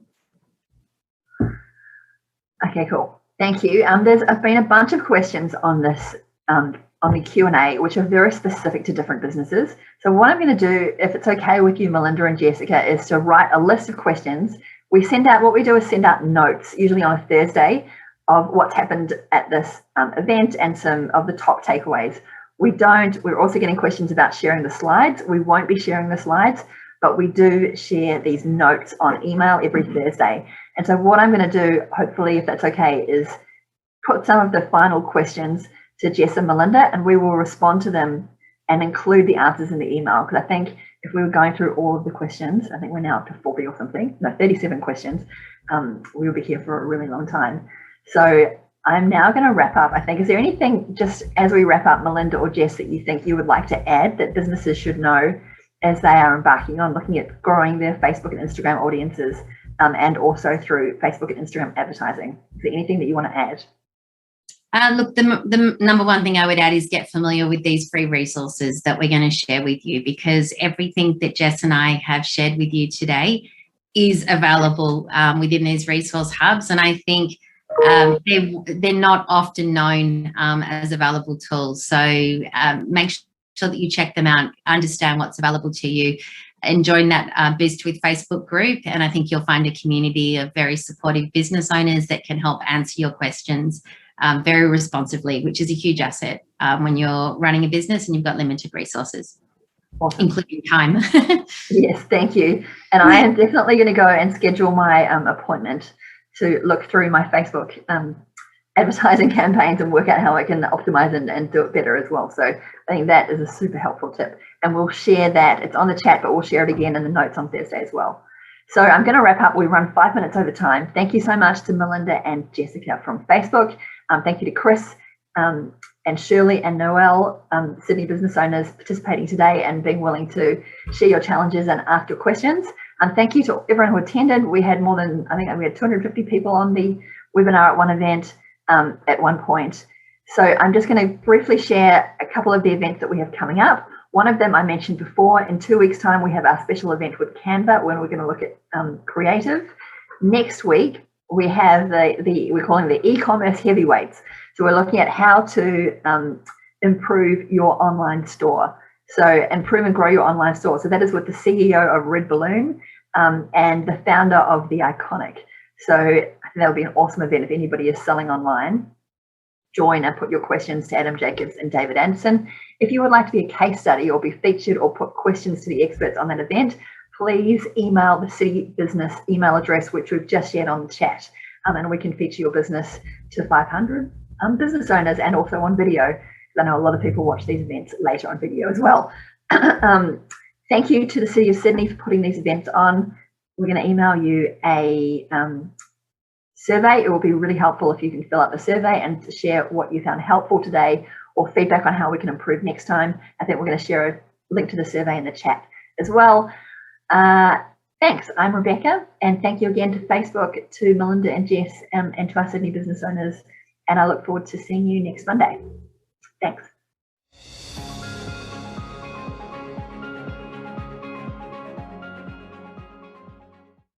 Okay, cool. Thank you. There's been a bunch of questions on this, on the Q&A, which are very specific to different businesses. So what I'm going to do, if it's okay with you, Melinda and Jessica, is to write a list of questions. What we do is send out notes, usually on a Thursday, of what's happened at this event and some of the top takeaways. We're also getting questions about sharing the slides. We won't be sharing the slides, but we do share these notes on email every Thursday. And so what I'm going to do, hopefully, if that's okay, is put some of the final questions to Jess and Melinda, and we will respond to them and include the answers in the email. Because I think if we were going through all of the questions, I think we're now up to 40 or something, no, 37 questions, we'll be here for a really long time. So I'm now going to wrap up. I think, is there anything, just as we wrap up, Melinda or Jess, that you think you would like to add that businesses should know as they are embarking on looking at growing their Facebook and Instagram audiences, and also through Facebook and Instagram advertising? Is there anything that you want to add? Look, the number one thing I would add is get familiar with these free resources that we're going to share with you, because everything that Jess and I have shared with you today is available within these resource hubs. And I think they're not often known as available tools. So make sure that you check them out, understand what's available to you, and join that Boost with Facebook group. And I think you'll find a community of very supportive business owners that can help answer your questions very responsively, which is a huge asset when you're running a business and you've got limited resources, awesome, including time. Yes, thank you. And I am definitely going to go and schedule my appointment to look through my Facebook advertising campaigns and work out how I can optimize and do it better as well. So I think that is a super helpful tip. And we'll share that. It's on the chat, but we'll share it again in the notes on Thursday as well. So I'm going to wrap up. We run 5 minutes over time. Thank you so much to Melinda and Jessica from Facebook. Thank you to Chris and Shirley and Noelle, Sydney business owners, participating today and being willing to share your challenges and ask your questions. Thank you to everyone who attended. We had more than, I think we had 250 people on the webinar at one event at one point. So I'm just going to briefly share a couple of the events that we have coming up. One of them I mentioned before. In 2 weeks' time, we have our special event with Canva when we're going to look at creative. Next week, we have we're calling the e-commerce heavyweights. So we're looking at how to improve your online store. So improve and grow your online store. So that is with the CEO of Red Balloon and the founder of The Iconic. So I think that'll be an awesome event if anybody is selling online. Join and put your questions to Adam Jacobs and David Anderson. If you would like to be a case study or be featured or put questions to the experts on that event, please email the City Business email address, which we've just shared on the chat, and we can feature your business to 500 business owners and also on video. I know a lot of people watch these events later on video as well. Thank you to the City of Sydney for putting these events on. We're going to email you a survey. It will be really helpful if you can fill out the survey and to share what you found helpful today or feedback on how we can improve next time. I think we're going to share a link to the survey in the chat as well. Thanks. I'm Rebecca, and thank you again to Facebook, to Melinda and Jess, and to our Sydney business owners. And I look forward to seeing you next Monday. Thanks.